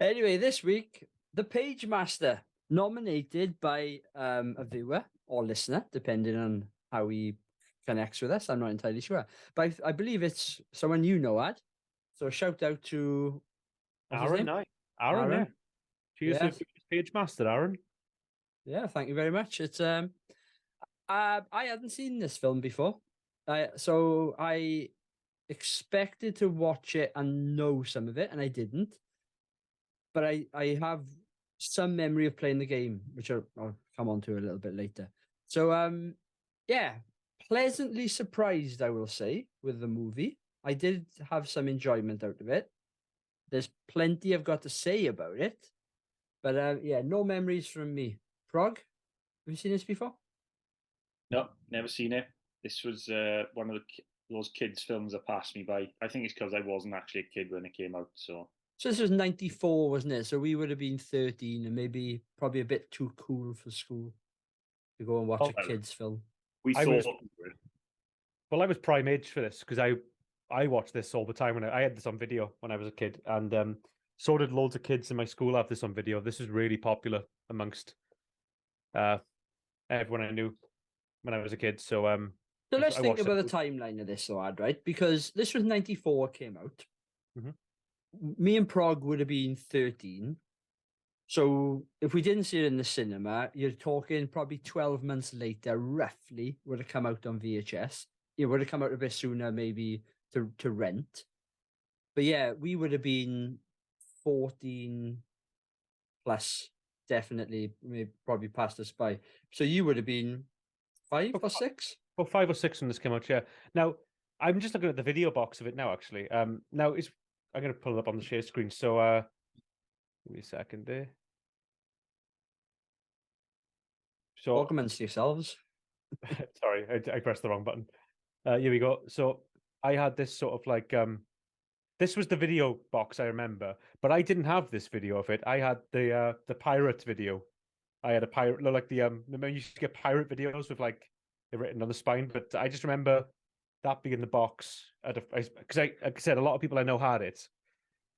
Anyway, this week, the Pagemaster, nominated by a viewer or listener, depending on how he connects with us. I'm not entirely sure, but I believe it's someone you know, Ad. So shout out to what's his Aaron, name? Aaron, yeah. Cheers Yes. to Pagemaster, Aaron. Yeah, thank you very much. It's I hadn't seen this film before. So I expected to watch it and know some of it, and I didn't. But I have some memory of playing the game, which I'll come on to a little bit later. So yeah, pleasantly surprised, I will say, with the movie. I did have some enjoyment out of it. There's plenty I've got to say about it, but yeah, no memories from me. Prog, have you seen this before? No, never seen it. This was one of those kids' films that passed me by. I think it's because I wasn't actually a kid when it came out. So this was 94, wasn't it? So we would have been 13 and maybe probably a bit too cool for school to go and watch a kids' film. We I thought. I was prime age for this because I watched this all the time when I had this on video when I was a kid, and so did loads of kids in my school have this on video. This is really popular amongst everyone I knew when I was a kid. So So let's think about the timeline of this, though, Ad, right? Because this was 94 came out. Mm-hmm. Me and Prog would have been 13. So if we didn't see it in the cinema, you're talking probably 12 months later, roughly, would have come out on VHS. It would have come out a bit sooner, maybe to rent. But yeah, we would have been 14 plus, definitely, maybe probably past us by. So you would have been 5 or 6? Well, 5 or 6 when this came out, yeah. Now, I'm just looking at the video box of it now, actually. Now, I'm going to pull it up on the share screen. So, give me a second there. So, welcome amongst yourselves. Sorry, I pressed the wrong button. Here we go. So, I had this sort of like, this was the video box I remember, but I didn't have this video of it. I had the pirate video. I had a pirate, like remember you used to get pirate videos with like it written on the spine, but I just remember that being the box because like I said, a lot of people I know had it.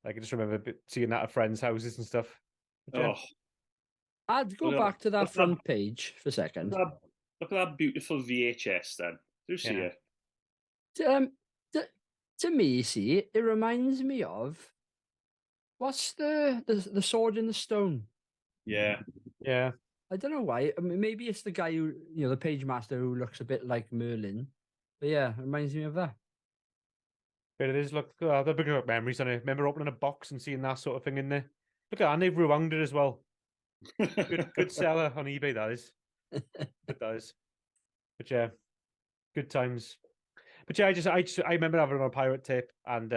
Like, I just remember seeing that at friends' houses and stuff. Oh, I'd go back to that front page for a second. Look at that beautiful VHS then. Do you see it? To me, see, it reminds me of what's the sword in the stone? Yeah. I don't know why. I mean, maybe it's the guy who, the page master who looks a bit like Merlin. But yeah, it reminds me of that. But it is, look, they're bringing up memories, and I remember opening a box and seeing that sort of thing in there. Look at that, and they've rewound it as well. Good seller on eBay, that is. It does. But yeah, good times. But yeah, I remember having it on a pirate tape, and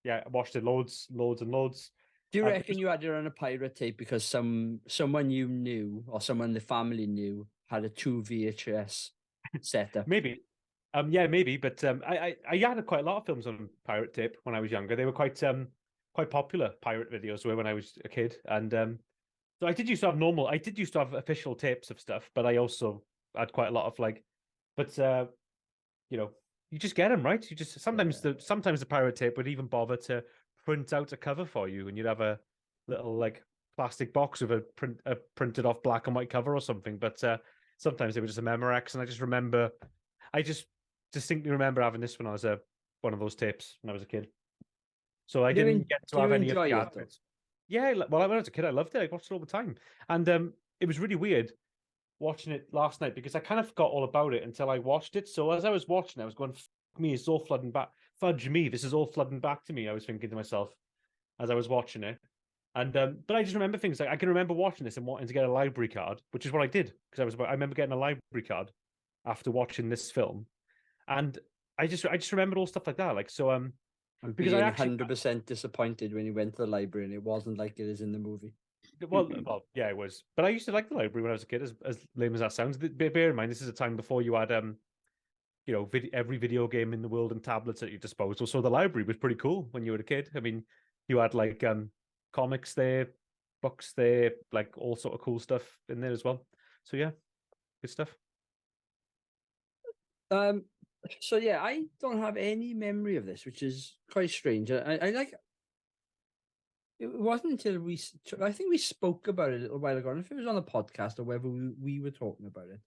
yeah, I watched it loads and loads. Do you reckon you had it on a pirate tape because someone you knew or someone in the family knew had a 2 VHS setup? Maybe. Yeah, maybe. But I had quite a lot of films on pirate tape when I was younger. They were quite popular pirate videos were when I was a kid. And so I did used to have official tapes of stuff, but I also had quite a lot of you just get them, right? You just sometimes the pirate tape would even bother to print out a cover for you, and you'd have a little like plastic box with a printed off black and white cover or something. But sometimes they were just a Memorex, and I just distinctly remember having this when I was one of those tapes when I was a kid. So I didn't get to have any of the adverts. Yeah, well, when I was a kid, I loved it. I watched it all the time, and it was really weird watching it last night because I kind of forgot all about it until I watched it. So as I was watching it, I was going, "Fuck me, it's all flooding back. Fudge me, this is all flooding back to me." I was thinking to myself as I was watching it. And but I just remember things like I can remember watching this and wanting to get a library card, which is what I did because I remember getting a library card after watching this film, and I just remembered all stuff like that. Like so, because I 100% disappointed when you went to the library and it wasn't like it is in the movie. Well, yeah, it was. But I used to like the library when I was a kid, as lame as that sounds. Bear in mind, this is a time before you had every video game in the world and tablets at your disposal. So the library was pretty cool when you were a kid. I mean, you had like comics there, books there, like all sort of cool stuff in there as well. So yeah, good stuff. So yeah, I don't have any memory of this, which is quite strange. I like It wasn't until I think we spoke about it a little while ago. I don't know if it was on the podcast or whether we were talking about it.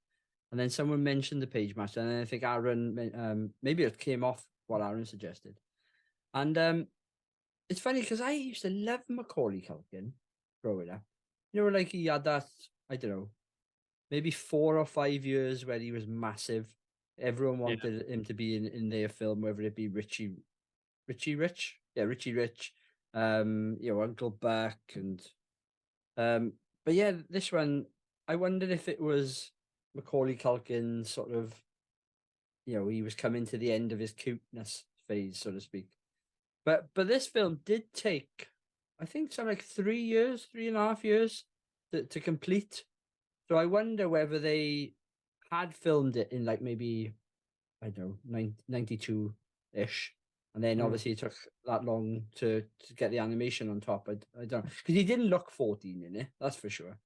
And then someone mentioned the Pagemaster, and then I think Aaron, maybe it came off what Aaron suggested. And it's funny because I used to love Macaulay Culkin growing up. You know, like he had that, I don't know, maybe 4 or 5 years where he was massive. Everyone wanted him to be in their film, whether it be Richie Rich, Richie Rich, Uncle Buck, and but yeah, this one, I wondered if it was Macaulay Culkin sort of, he was coming to the end of his cuteness phase, so to speak. But this film did take, I think, something like 3 years, 3.5 years to complete. So I wonder whether they had filmed it in like maybe, I don't know, 92-ish. And then obviously it took that long to get the animation on top. I don't know. Because he didn't look 14 in it, that's for sure.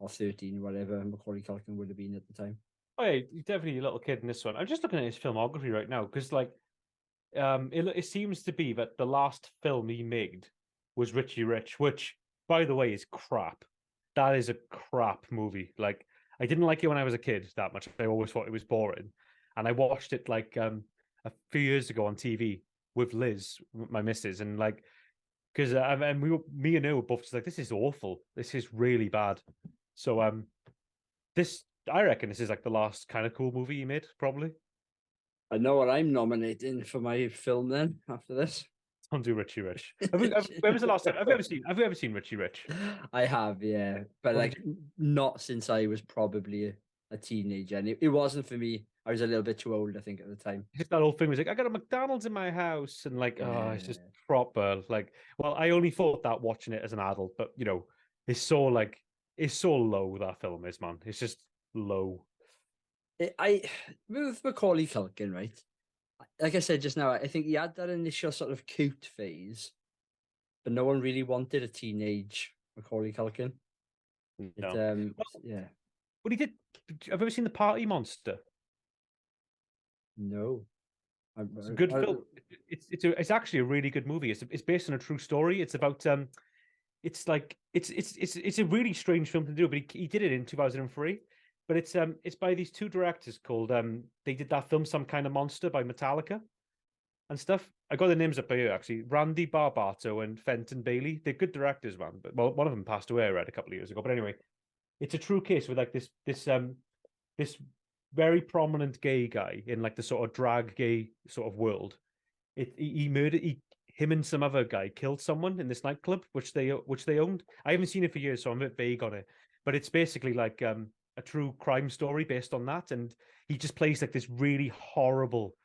Or 13, whatever Macaulay Culkin would have been at the time. Oh yeah, he's definitely a little kid in this one. I'm just looking at his filmography right now because, like, it seems to be that the last film he made was Richie Rich, which, by the way, is crap. That is a crap movie. Like, I didn't like it when I was a kid that much. I always thought it was boring, and I watched it like a few years ago on TV with Liz, my missus, and like, because me and her were both just like, this is awful. This is really bad. So I reckon this is like the last kind of cool movie he made, probably. I know what I'm nominating for my film then after this. Don't do Richie Rich. When was the last time? Have you ever seen Richie Rich? I have, yeah, but like not since I was probably a teenager, and it wasn't for me. I was a little bit too old, I think, at the time. Just that whole thing was like, I got a McDonald's in my house, and like, oh, it's just proper. Like, well, I only thought that watching it as an adult, but it's so low, that film is, man. It's just low. With Macaulay Culkin, right? Like I said just now, I think he had that initial sort of cute phase, but no one really wanted a teenage Macaulay Culkin. No. Yeah. But he did. Have you ever seen The Party Monster? No. It's a good film. It's actually a really good movie. It's based on a true story. It's about it's a really strange film to do, but he did it in 2003. But it's by these two directors called they did that film Some Kind of Monster by Metallica and stuff. I got the names up here actually. Randy Barbato and Fenton Bailey. They're good directors, man. But well, one of them passed away, I read, a couple of years ago. But anyway, it's a true case with like this very prominent gay guy in like the sort of drag gay sort of world. Him and some other guy killed someone in this nightclub which they owned. I haven't seen it for years, so I'm a bit vague on it. But it's basically like a true crime story based on that, and he just plays like this really horrible,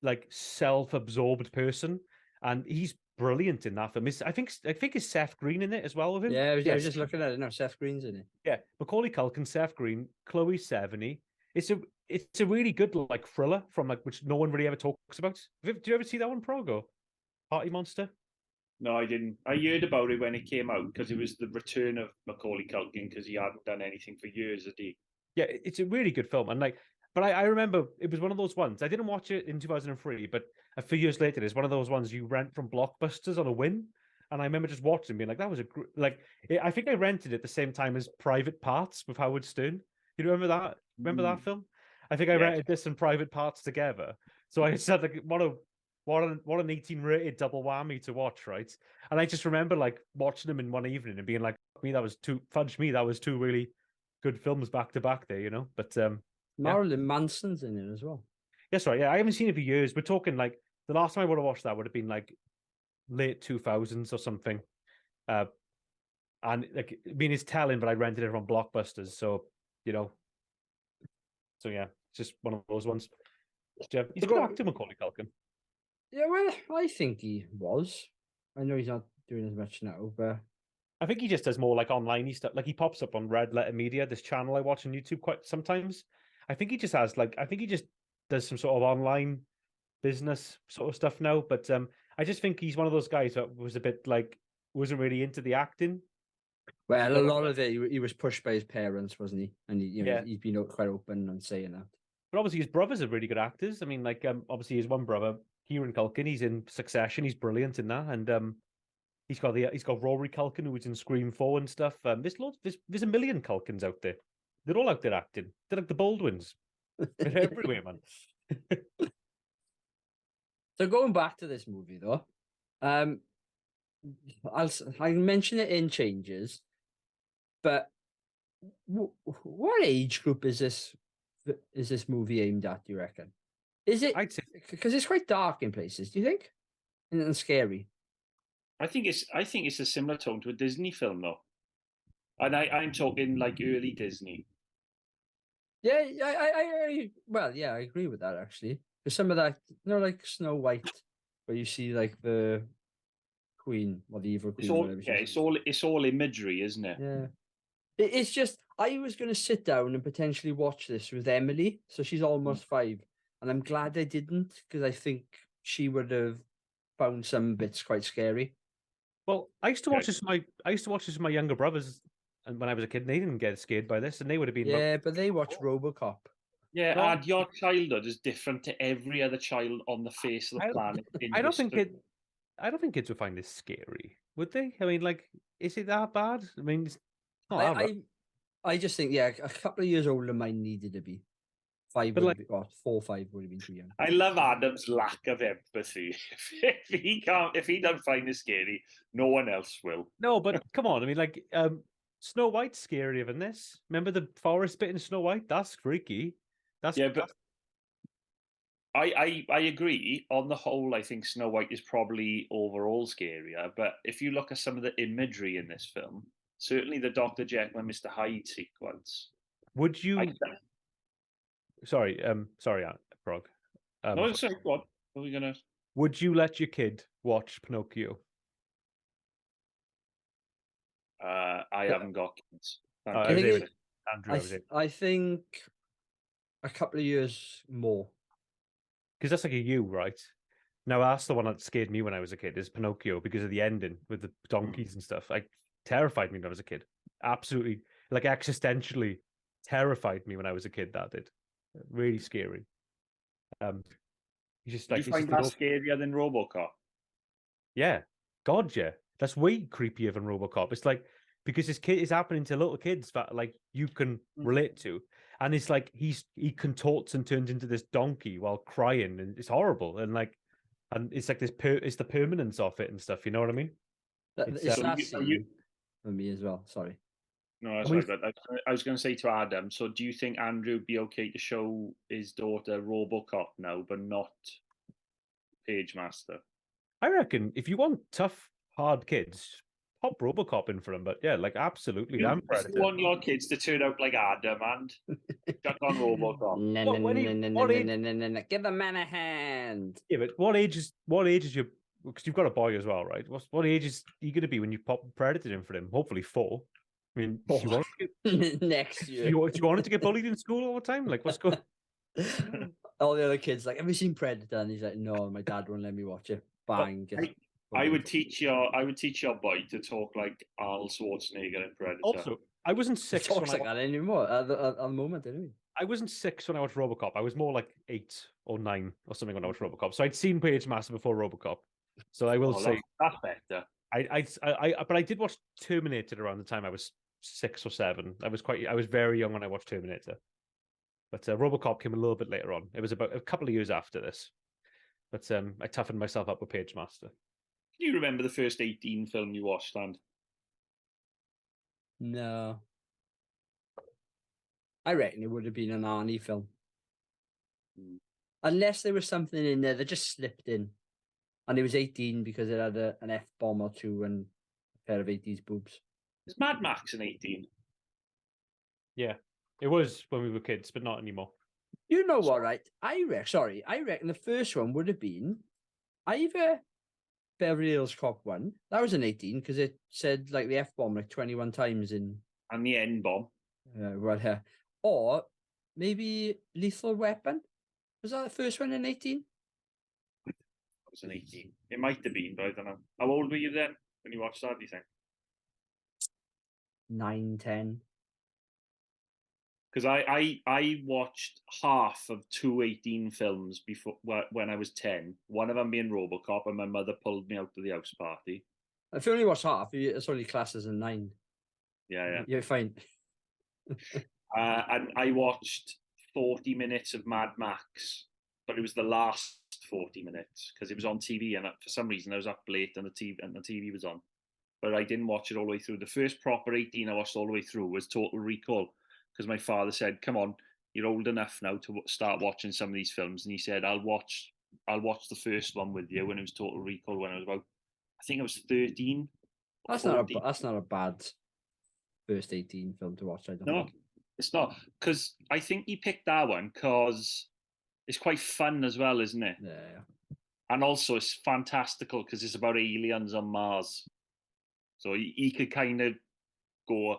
like self-absorbed person, and he's brilliant in that film. I think it's Seth Green in it as well with him. Yeah, I was just looking at it now. Seth Green's in it. Yeah, Macaulay Culkin, Seth Green, Chloe Sevigny. It's a really good like thriller from like which no one really ever talks about. Do you ever see that one, Progo? Party Monster? No, I didn't. I heard about it when it came out because it was the return of Macaulay Culkin because he hadn't done anything for years, had he? Yeah, it's a really good film, and like, but I remember it was one of those ones. I didn't watch it in 2003, but a few years later, it's one of those ones you rent from Blockbusters on a whim. And I remember just watching, being like, "That was I think I rented it the same time as Private Parts with Howard Stern. You remember that? Remember that film? I think I rented this and Private Parts together. So I said, like, what an 18 rated double whammy to watch, right? And I just remember like watching them in one evening and being like, that was two really good films back to back there, But Marilyn Manson's in it as well. Yes, right. Yeah, I haven't seen it for years. We're talking like the last time I would have watched that would have been like late 2000s or something. And like, I mean, it's telling, but I rented it from Blockbusters, so so yeah, it's just one of those ones. He's a good actor, Macaulay Culkin. Yeah, well, I think he was. I know he's not doing as much now, but I think he just does more like online stuff. Like he pops up on Red Letter Media, this channel I watch on YouTube quite sometimes. I think he just does some sort of online business sort of stuff now. But I just think he's one of those guys that was a bit like wasn't really into the acting. Well, a lot of it he was pushed by his parents, wasn't he? And he's been quite open and saying that. But obviously his brothers are really good actors. I mean, like obviously his one brother, Kieran Culkin, he's in Succession. He's brilliant in that, and He's got Rory Culkin, who was in Scream 4 and stuff. There's a million Culkins out there. They're all out there acting. They're like the Baldwins. They're everywhere, man. So going back to this movie though, I'll mention it in changes, but what age group is this movie aimed at? Do you reckon? Is it I'd say because it's quite dark in places? Do you think? And scary. I think it's a similar tone to a Disney film though, and I'm talking like early Disney. Yeah, well, yeah, I agree with that actually. There's some of that, like Snow White, where you see like the queen or the evil queen. It's all imagery, isn't it? Yeah. It's just I was going to sit down and potentially watch this with Emily, so she's almost 5, and I'm glad I didn't because I think she would have found some bits quite scary. Well, I used to watch this with my younger brothers, and when I was a kid, and they didn't get scared by this, and they would have been but they watch RoboCop. Yeah, No. and your childhood is different to every other child on the face of the planet. I don't think kids would find this scary, would they? I mean, like, is it that bad? I mean, it's not that bad. I just think, a couple of years older mine needed to be. 5 But would like- be, or 4 or 5 would have been too young. I love Adam's lack of empathy. If he doesn't find it scary, no one else will. No, but come on. I mean, like, Snow White's scarier than this. Remember the forest bit in Snow White? That's freaky. But I agree. On the whole, I think Snow White is probably overall scarier. But if you look at some of the imagery in this film, certainly the Dr. Jekyll and Mr. Hyde sequence. Would you? Sorry, Frog. No, sorry, what? Are we gonna? Would you let your kid watch Pinocchio? I haven't got kids. I think a couple of years more. Because that's like a you, right? Now that's the one that scared me when I was a kid, is Pinocchio, because of the ending with the donkeys and stuff. Like, terrified me when I was a kid. Absolutely, like, existentially terrified me when I was a kid. That did. Really scary. You just like, you find that scarier than RoboCop? Yeah, God, yeah, that's way creepier than RoboCop. It's like, because this kid is happening to little kids that like you can relate to, and it's like he contorts and turns into this donkey while crying, and it's horrible, and it's like this it's the permanence of it and stuff. You know what I mean? It's that scene for me as well. Sorry. No, that's right. But I was going to say to Adam, so do you think Andrew would be okay to show his daughter RoboCop now, but not Pagemaster? I reckon if you want tough, hard kids, pop RoboCop in for them. But yeah, like, absolutely. You want your kids to turn out like Adam and shut on RoboCop. Give the man a hand. Yeah, but what age is your? Because you've got a boy as well, right? What age is you going to be when you pop Predator in for him? Hopefully 4. I mean, next year. Do you want it to get bullied in school all the time? Like, what's going? All the other kids like, have you seen Predator? And he's like, no, my dad won't let me watch it. Bang. I would teach your boy to talk like Arnold Schwarzenegger in Predator. Also, I wasn't 6 when like that anymore at the moment, anyway. I wasn't 6 when I watched RoboCop. I was more like 8 or 9 or something when I watched RoboCop. So I'd seen Pagemaster before RoboCop. So I will say that's better. But I did watch Terminator around the time I was 6 or 7. I was very young when I watched Terminator. But RoboCop came a little bit later on. It was about a couple of years after this. But I toughened myself up with Pagemaster. Can you remember the first 18 film you watched, and? No. I reckon it would have been an Arnie film. Unless there was something in there that just slipped in. And it was 18 because it had an F-bomb or 2 and a pair of 80s boobs. Is Mad Max an 18? Yeah, it was when we were kids, but not anymore. You know what, right? I reckon the first one would have been either Beverly Hills Cop 1. That was an 18 because it said like the F-bomb like 21 times in... And the N-bomb. Or maybe Lethal Weapon. Was that the first one in 18? It was an 18. It might have been, but I don't know. How old were you then when you watched that, do you think? 9, 10. Because I watched half of 2 18 films before when I was 10. One of them being RoboCop, and my mother pulled me out to the house party. If you only watch half, it's only classed as a 9. Yeah. You're fine. And I watched 40 minutes of Mad Max, but it was the last 40 minutes because it was on TV, and for some reason I was up late and the TV was on. But I didn't watch it all the way through. The first proper 18 I watched all the way through was Total Recall, because my father said, "Come on, you're old enough now to start watching some of these films," and he said, "I'll watch the first one with you." When it was Total Recall, when I was about, I think I was 13. That's 14. not a bad first 18 film to watch. I don't No, think. it's not, because I think he picked that one because it's quite fun as well, isn't it? Yeah. And also it's fantastical because it's about aliens on Mars. So he could kind of go,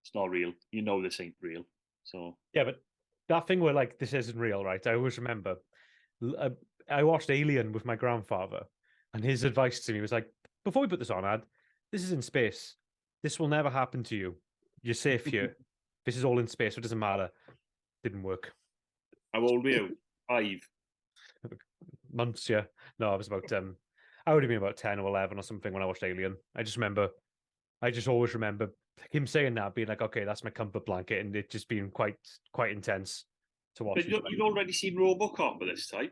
"It's not real. You know this ain't real." So Yeah, but that thing where like this isn't real, right? I always remember. I watched Alien with my grandfather, and his advice to me was like, "Before we put this on, Ad, this is in space. This will never happen to you. You're safe here. This is all in space. So it doesn't matter." Didn't work. how old were you? 5. Months, yeah. No, I was about I would have been about 10 or 11 or something when I watched Alien. I just always remember him saying that, being like, "Okay, that's my comfort blanket," and it just being quite intense to watch. But you've already seen RoboCop by this time.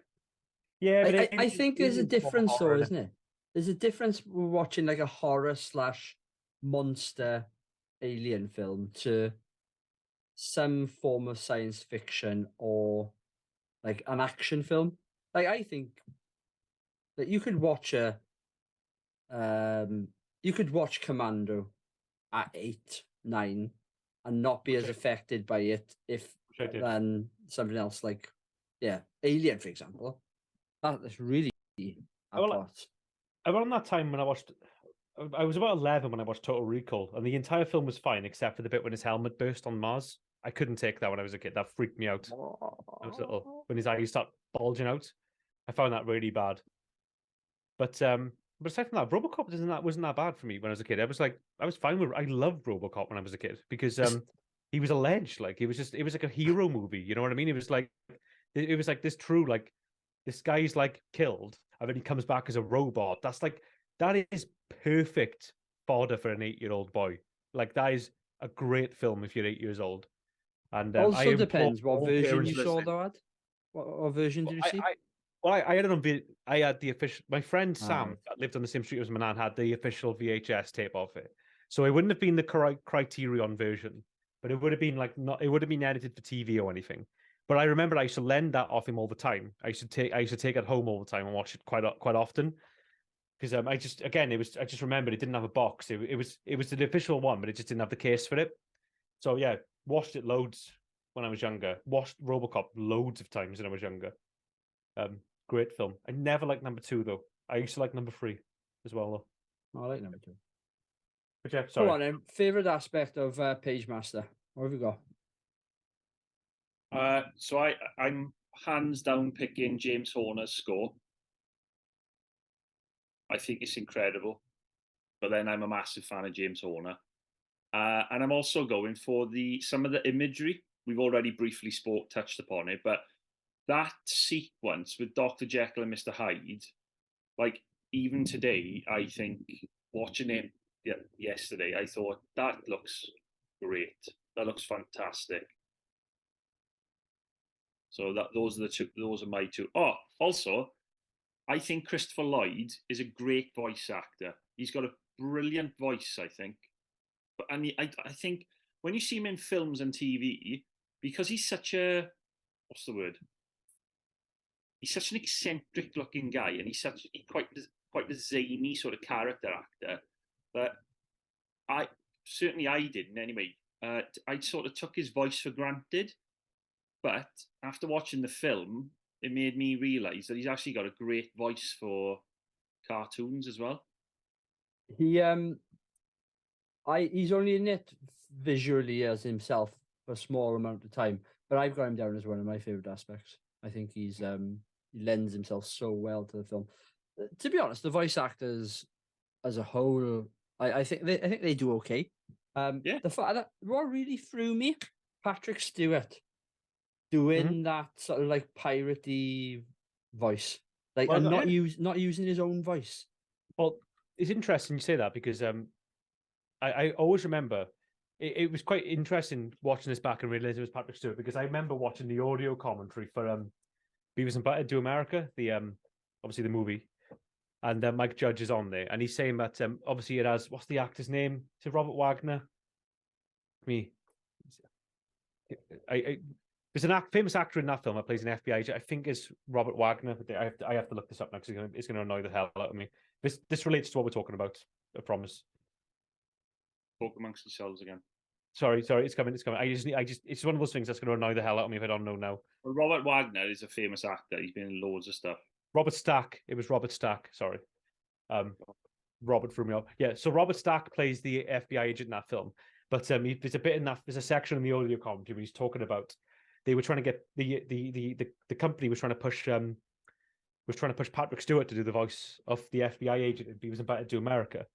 Yeah, but I think there's a Alien's more difference, though, horror, isn't it? There's a difference watching like a horror / monster alien film to some form of science fiction or like an action film. Like I think that you could watch Commando at 8, 9 and not be as affected by it than something else like Alien, for example. That's really apart. Around that time when I was about 11 when I watched Total Recall, and the entire film was fine except for the bit when his helmet burst on Mars. I couldn't take that when I was a kid. That freaked me out. I was little. When his eyes start bulging out, I found that really bad. But aside from that, RoboCop wasn't that bad for me when I was a kid. I was fine with. I loved RoboCop when I was a kid because he was alleged like it was like a hero movie. You know what I mean? It was like this true like this guy's like killed and then he comes back as a robot. That is perfect fodder for an 8-year-old boy. Like that is a great film if you're 8 years old. And Also depends what version you saw, listening. though, Ad. What version did you see? I had it on I had the official. My friend Sam that lived on the same street as my nan had the official VHS tape of it, so it wouldn't have been the Criterion version, but it would have been like not. It would have been edited for TV or anything. But I remember I used to lend that off him all the time. I used to take it home all the time and watch it quite often. Because I just remembered it didn't have a box. It was the official one, but it just didn't have the case for it. So yeah, watched it loads when I was younger. Watched RoboCop loads of times when I was younger. Great film. I never liked number 2 though. I used to like number 3 as well though. I like number 2. But yeah, sorry. Go on then. Favorite aspect of Pagemaster? What have you got? So I'm hands down picking James Horner's score. I think it's incredible. But then I'm a massive fan of James Horner. And I'm also going for some of the imagery. We've already briefly touched upon it, but that sequence with Dr. Jekyll and Mr. Hyde, like even today, I think watching it yesterday, I thought that looks great. That looks fantastic. So those are the two. Those are my two. Oh, also, I think Christopher Lloyd is a great voice actor. He's got a brilliant voice, I think. I think when you see him in films and TV, because he's such a what's the word? He's such an eccentric looking guy, and he's quite a zany sort of character actor that I didn't anyway. I sort of took his voice for granted, but after watching the film, it made me realise that he's actually got a great voice for cartoons as well. He's only in it visually as himself for a small amount of time, but I've got him down as one of my favorite aspects. I think he lends himself so well to the film. To be honest, the voice actors as a whole, I think they do okay. The fact that what really threw me, Patrick Stewart doing that sort of like piratey voice, like not using his own voice. Well, it's interesting you say that because I always remember it was quite interesting watching this back and realizing it was Patrick Stewart because I remember watching the audio commentary for Beavis and Butthead Do America, the obviously the movie, and Mike Judge is on there, and he's saying that obviously it has what's the actor's name? Is it Robert Wagner? There's an famous actor in that film that plays an FBI agent. I think is Robert Wagner. But I have to look this up now because it's going to annoy the hell out of me. This relates to what we're talking about. I promise. Talk amongst yourselves again. Sorry, it's coming. It's one of those things that's going to annoy the hell out of me if I don't know now. Well, Robert Wagner is a famous actor. He's been in loads of stuff. Robert Stack. It was Robert Stack. Sorry. Robert threw me off. Yeah, so Robert Stack plays the FBI agent in that film. But there's a bit in that. There's a section in the audio commentary where he's talking about they were trying to get the company was trying to push Patrick Stewart to do the voice of the FBI agent in Beavis and Butthead Do America.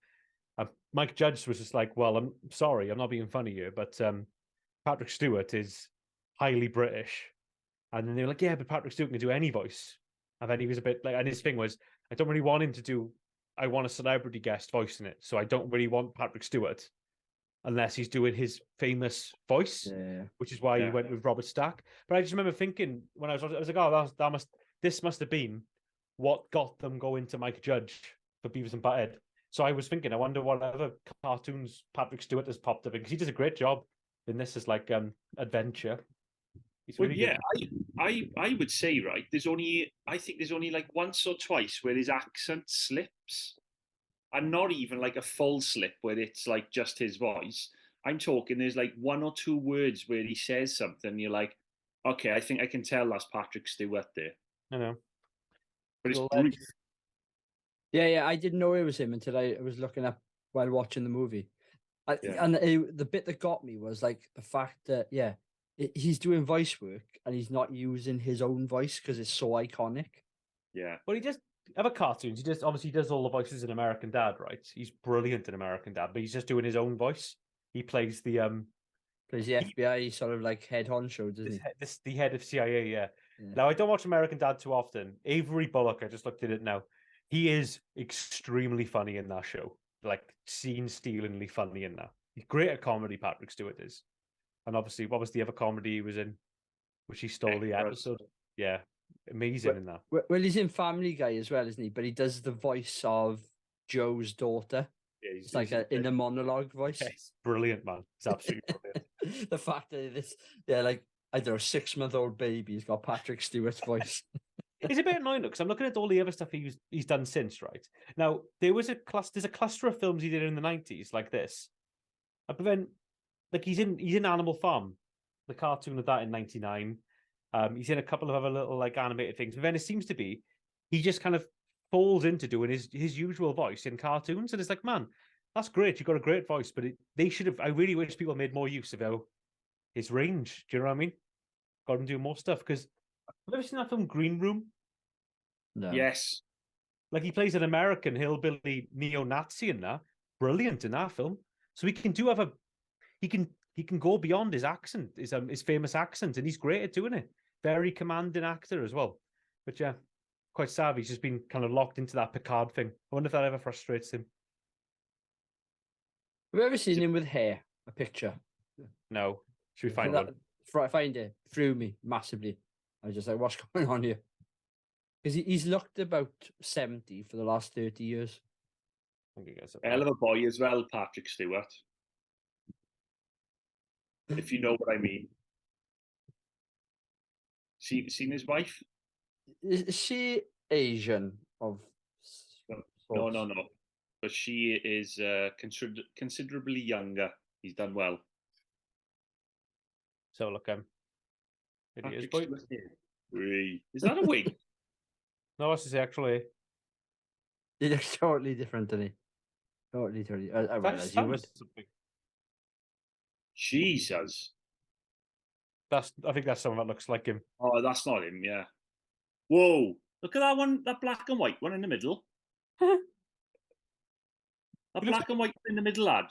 Mike Judge was just like, well, I'm sorry, I'm not being funny here, but Patrick Stewart is highly British. And then they were like, yeah, but Patrick Stewart can do any voice. And then he was a bit like, and his thing was, I don't really want him to do, I want a celebrity guest voice in it. So I don't really want Patrick Stewart unless he's doing his famous voice, which is why he went with Robert Stack. But I just remember thinking when I was like, oh, this must have been what got them going to Mike Judge for Beavis and Butthead. So I was thinking, I wonder what other cartoons Patrick Stewart has popped up in because he does a great job in this as like adventure. Well, yeah, I would say right. I think there's only like once or twice where his accent slips, and not even like a full slip where it's like just his voice. I'm talking. There's like one or two words where he says something. And you're like, okay, I think I can tell that's Patrick Stewart there. I know, but it's brief. Yeah, I didn't know it was him until I was looking up while watching the movie. And the bit that got me was like the fact that, he's doing voice work and he's not using his own voice because it's so iconic. Yeah. Well, he just other cartoons. He obviously does all the voices in American Dad, right? He's brilliant in American Dad, but he's just doing his own voice. He plays the FBI sort of like head honcho, doesn't he? The head of CIA, yeah. Now I don't watch American Dad too often. Avery Bullock, I just looked at it now. He is extremely funny in that show. Like scene-stealingly funny in that. He's great at comedy, Patrick Stewart is. And obviously, what was the other comedy he was in? Which he stole the episode. Yeah. Amazing in that. Well, he's in Family Guy as well, isn't he? But he does the voice of Joe's daughter. Yeah, it's like in a monologue voice. Yeah, it's brilliant, man. It's absolutely brilliant. The fact that this, like, I don't know, 6-month-old baby's got Patrick Stewart's voice. It's a bit annoying because I'm looking at all the other stuff he's done since, right? Now, there's a cluster of films he did in the 90s like this. But then, like, he's in Animal Farm, the cartoon of that in 99. He's in a couple of other little, like, animated things. But then it seems to be, he just kind of falls into doing his usual voice in cartoons. And it's like, man, that's great. You've got a great voice. But they should have, I really wish people made more use of his range. Do you know what I mean? Got him doing more stuff. Because have you ever seen that film Green Room? No. Yes. Like he plays an American hillbilly neo-Nazi in that. Brilliant in that film. So he can he can go beyond his accent, his famous accent, and he's great at doing it. Very commanding actor as well. But yeah, quite sad. He's just been kind of locked into that Picard thing. I wonder if that ever frustrates him. Have you ever seen him with hair? A picture? No. Should we find one? Find it. Threw me massively. I was just like, what's going on here? Because he's looked about 70 for the last 30 years. Hell of a boy as well, Patrick Stewart. If you know what I mean. Seen his wife? Is she Asian? No. But she is considerably younger. He's done well. So look, is that a wig? No, this is actually. He looks totally different, doesn't he? Totally. I realize you would. Jesus. I think that's someone that looks like him. Oh, that's not him, yeah. Whoa. Look at that one, that black and white one in the middle. That black and white in the middle, lad.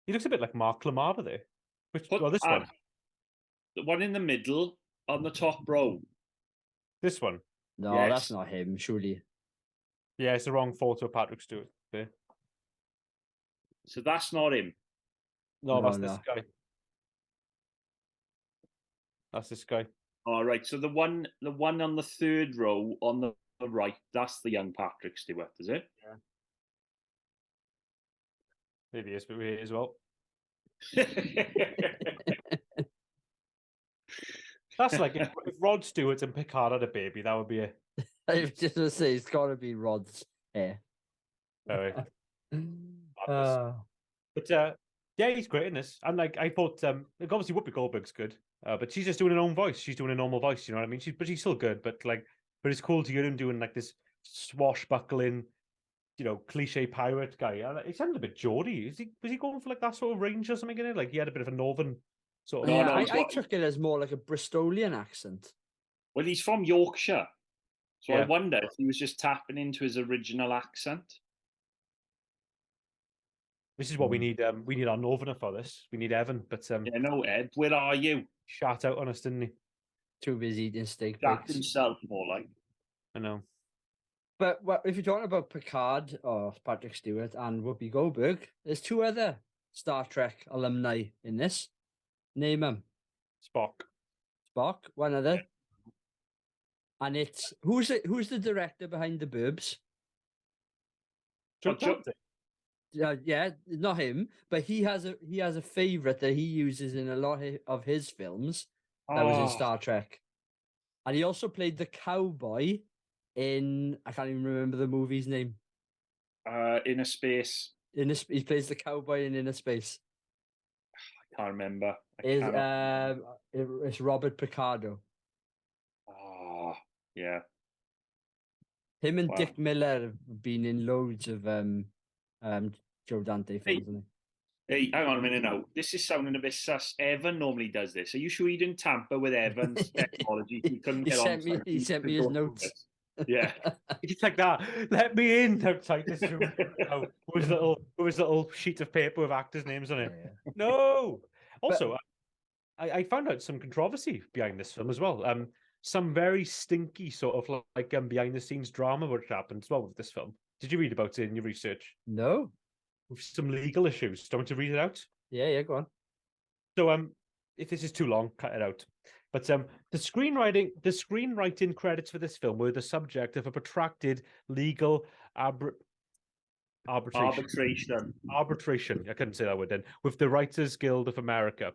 He looks a bit like Mark Lamar there. This one. The one in the middle on the top row. This one? No, yes. That's not him, surely. Yeah, it's the wrong photo of Patrick Stewart there. So that's not him. No, that's No, this no. guy. That's this guy. All right. So the one on the third row on the right, that's the young Patrick Stewart, is it? Maybe he is, but we as well. That's like if Rod Stewart and Picard had a baby, that would be a. I was just gonna say it's got to be Rod's hair. Very. Uh, But yeah, he's great in this. And like I thought, like obviously Whoopi Goldberg's good, but she's just doing her own voice. She's doing a normal voice, you know what I mean? But she's still good. But it's cool to hear him doing like this swashbuckling, cliche pirate guy. And he sounded a bit Geordie. Was he going for like that sort of range or something in it? Like he had a bit of a northern sort of. No, yeah, no, I took it as more like a Bristolian accent. Well, he's from Yorkshire, so I Yeah. wonder if he was just tapping into his original accent. This is what we need. We need our northerner for this. We need Evan, but Yeah, no, Ed, where are you? shat out on us, didn't he? Too busy eating steak Jack breaks. himself, more like. I know. But if you're talking about Picard or Patrick Stewart and Whoopi Goldberg, there's two other Star Trek alumni in this. Name them. Spock. Spock, one other. And it's who's the director behind the Burbs? Joe Joe- Dante. Yeah, not him, but he has a favorite that he uses in a lot of his films that was in Star Trek. And he also played the cowboy in I can't even remember the movie's name. Inner Space. He plays the cowboy in Inner Space. I can't remember. It's Robert Picardo. Yeah. Him and Wow. Dick Miller have been in loads of Joe Dante films. Hasn't Hey, hang on a minute now. This is sounding a bit sus. Evan normally does this. Are you sure you didn't tamper with Evan's technology? He couldn't He get sent on. he sent me his notes. Yeah. He's like that. Let me in. How tight this room. With his little sheet of paper with actors' names on it. Yeah. No. Also, I found out some controversy behind this film as well. Some very stinky sort of like behind the scenes drama which happened as well with this film. Did you read about it in your research? No. With some legal issues. Do you want to read it out? Yeah, go on. So if this is too long, cut it out. But the screenwriting credits for this film were the subject of a protracted legal arbitration. I couldn't say that word then. With the Writers Guild of America,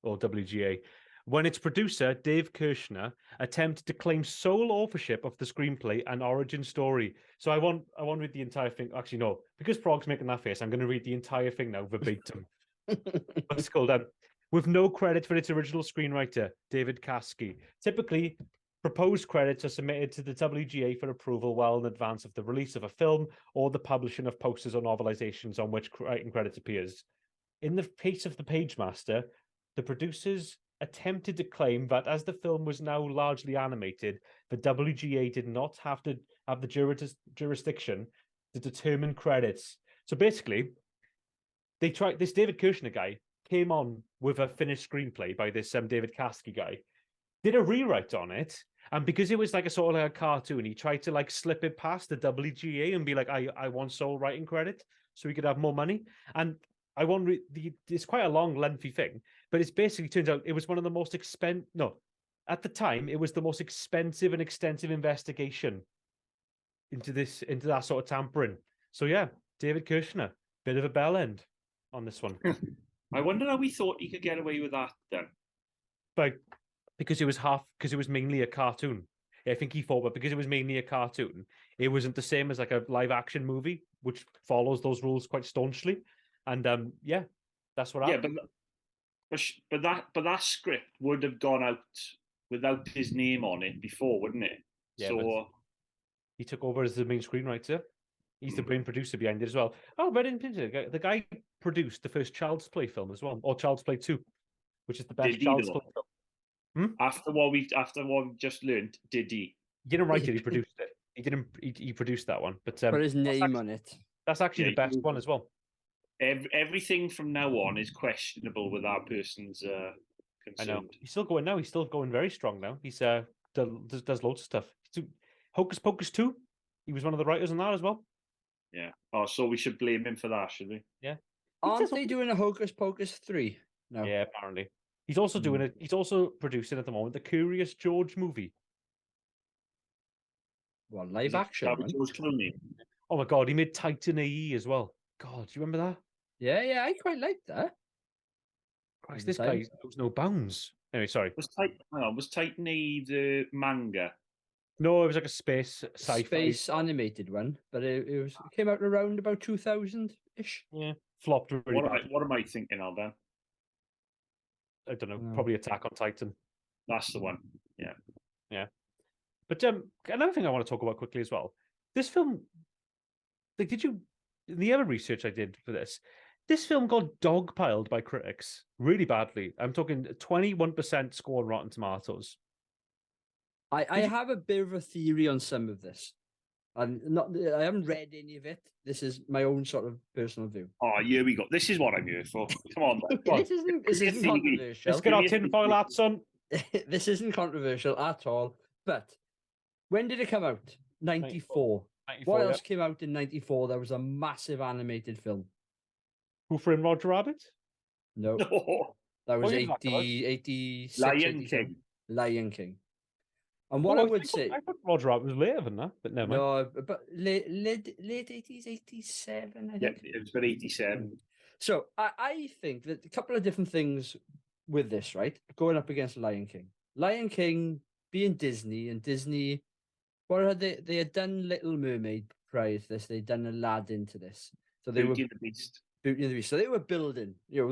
or WGA, when its producer Dave Kirshner attempted to claim sole authorship of the screenplay and origin story. So I want to read the entire thing. Actually, no, because Prog's making that face, I'm going to read the entire thing now verbatim. It's called with no credit for its original screenwriter, David Kasky. Typically, proposed credits are submitted to the WGA for approval well in advance of the release of a film or the publishing of posters or novelizations on which writing credits appears. In the case of the Pagemaster, the producers attempted to claim that as the film was now largely animated, the WGA did not have to have the jurisdiction to determine credits. So basically, they tried. This David Kirshner guy came on with a finished screenplay by this David Kasky guy, did a rewrite on it, and because it was like a sort of like a cartoon, he tried to like slip it past the WGA and be like, I want sole writing credit so we could have more money. And I want it's quite a long, lengthy thing, but it's basically turns out it was one of the most expensive. No, at the time, it was the most expensive and extensive investigation into that sort of tampering. So yeah, David Kirshner, bit of a bell end on this one. I wonder how we thought he could get away with that then. But because it was mainly a cartoon. I think he thought, but because it was mainly a cartoon, it wasn't the same as like a live action movie, which follows those rules quite staunchly. And yeah, that's what happened. But that script would have gone out without his name on it before, wouldn't it? Yeah, so he took over as the main screenwriter. He's the brain producer behind it as well. Oh, but the guy produced the first Child's Play film as well, or Child's Play 2, which is the best Child's Play film. After what we've just learned, did he? He didn't write it; he produced it. He didn't. He produced that one, but put his name on it. That's actually the best one as well. Everything from now on is questionable with our person's concerned. I know. He's still going now. He's still going very strong now. He's does loads of stuff. Hocus Pocus 2. He was one of the writers on that as well. Yeah. Oh, so we should blame him for that, should we? Yeah. Aren't they doing a Hocus Pocus 3? No. Yeah, apparently. He's also doing it. He's also producing at the moment the Curious George movie. Well, live Is it action that one. with George Clooney? Oh my god, he made Titan AE as well. God, do you remember that? Yeah, I quite like that. Christ, the this time. guy knows no bounds. Anyway, sorry. Was Titan AE the manga? No, it was like a space sci-fi. Space animated one, but it came out around about 2000-ish. Yeah, flopped really bad. What am I thinking of then? I don't know. No. Probably Attack on Titan. That's the one. Yeah. Yeah. But another thing I want to talk about quickly as well. This film, like, in the other research I did for this film got dogpiled by critics really badly. I'm talking 21% score on Rotten Tomatoes. I have a bit of a theory on some of this. And I haven't read any of it. This is my own sort of personal view. Oh, here we go. This is what I'm here for. Come on. This isn't controversial. Let's get our tinfoil hats on. This isn't controversial at all. But when did it come out? 94. 94, What yeah. else came out in 94? There was a massive animated film. Who Framed Roger Rabbit? No. No. That was Oh, yeah, 86, Lion 87. King. Lion King. And what I would say... I thought Roger Rabbit was later than that, but never mind. No, but late 80s, 87, I Yeah, think. it was about 87. So I think that a couple of different things with this, right? Going up against Lion King. Lion King being Disney, and Disney, what had they had done Little Mermaid prior to this. They'd done Aladdin to this. So they Beauty and the Beast. Beauty and the Beast. So they were building, there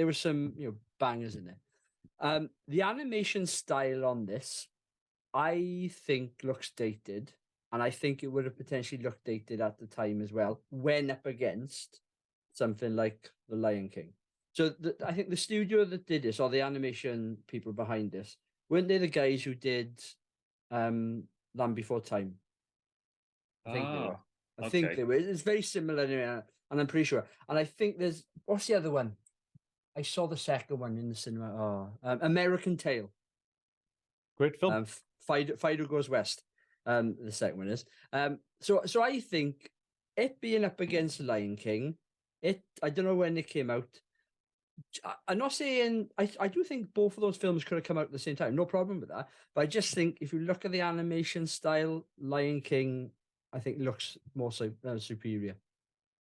were some, bangers in it. The animation style on this, I think looks dated, and I think it would have potentially looked dated at the time as well, when up against something like The Lion King. So I think the studio that did this, or the animation people behind this, weren't they the guys who did Land Before Time? I think they were. I think they were. It's very similar, and I'm pretty sure. And I think what's the other one? I saw the second one in the cinema. American Tail. Great film. Fido Goes West. The second one is. So I think it being up against Lion King, I don't know when it came out. I'm not saying I do think both of those films could have come out at the same time. No problem with that. But I just think if you look at the animation style, Lion King, I think looks more superior.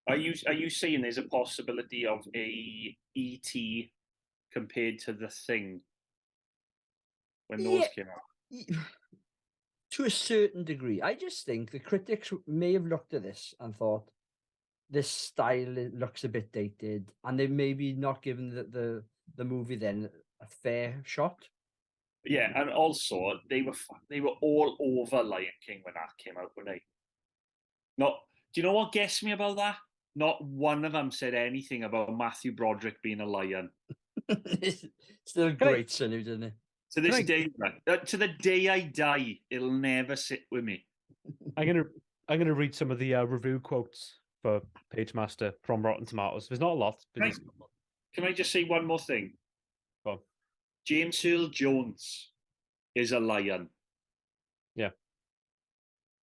Are you saying there's a possibility of a E.T. compared to The Thing when those came out? To a certain degree. I just think the critics may have looked at this and thought, this style looks a bit dated, and they maybe not given the movie then a fair shot. Yeah, and also they were all over Lion King when that came out, weren't they? Do you know what gets me about that? Not one of them said anything about Matthew Broderick being a lion. Still a great son, isn't it? To this day, to the day I die, it'll never sit with me. I'm gonna read some of the review quotes for Pagemaster from Rotten Tomatoes. There's not a lot. But Can I just say one more thing? Go on. James Earl Jones is a lion. Yeah.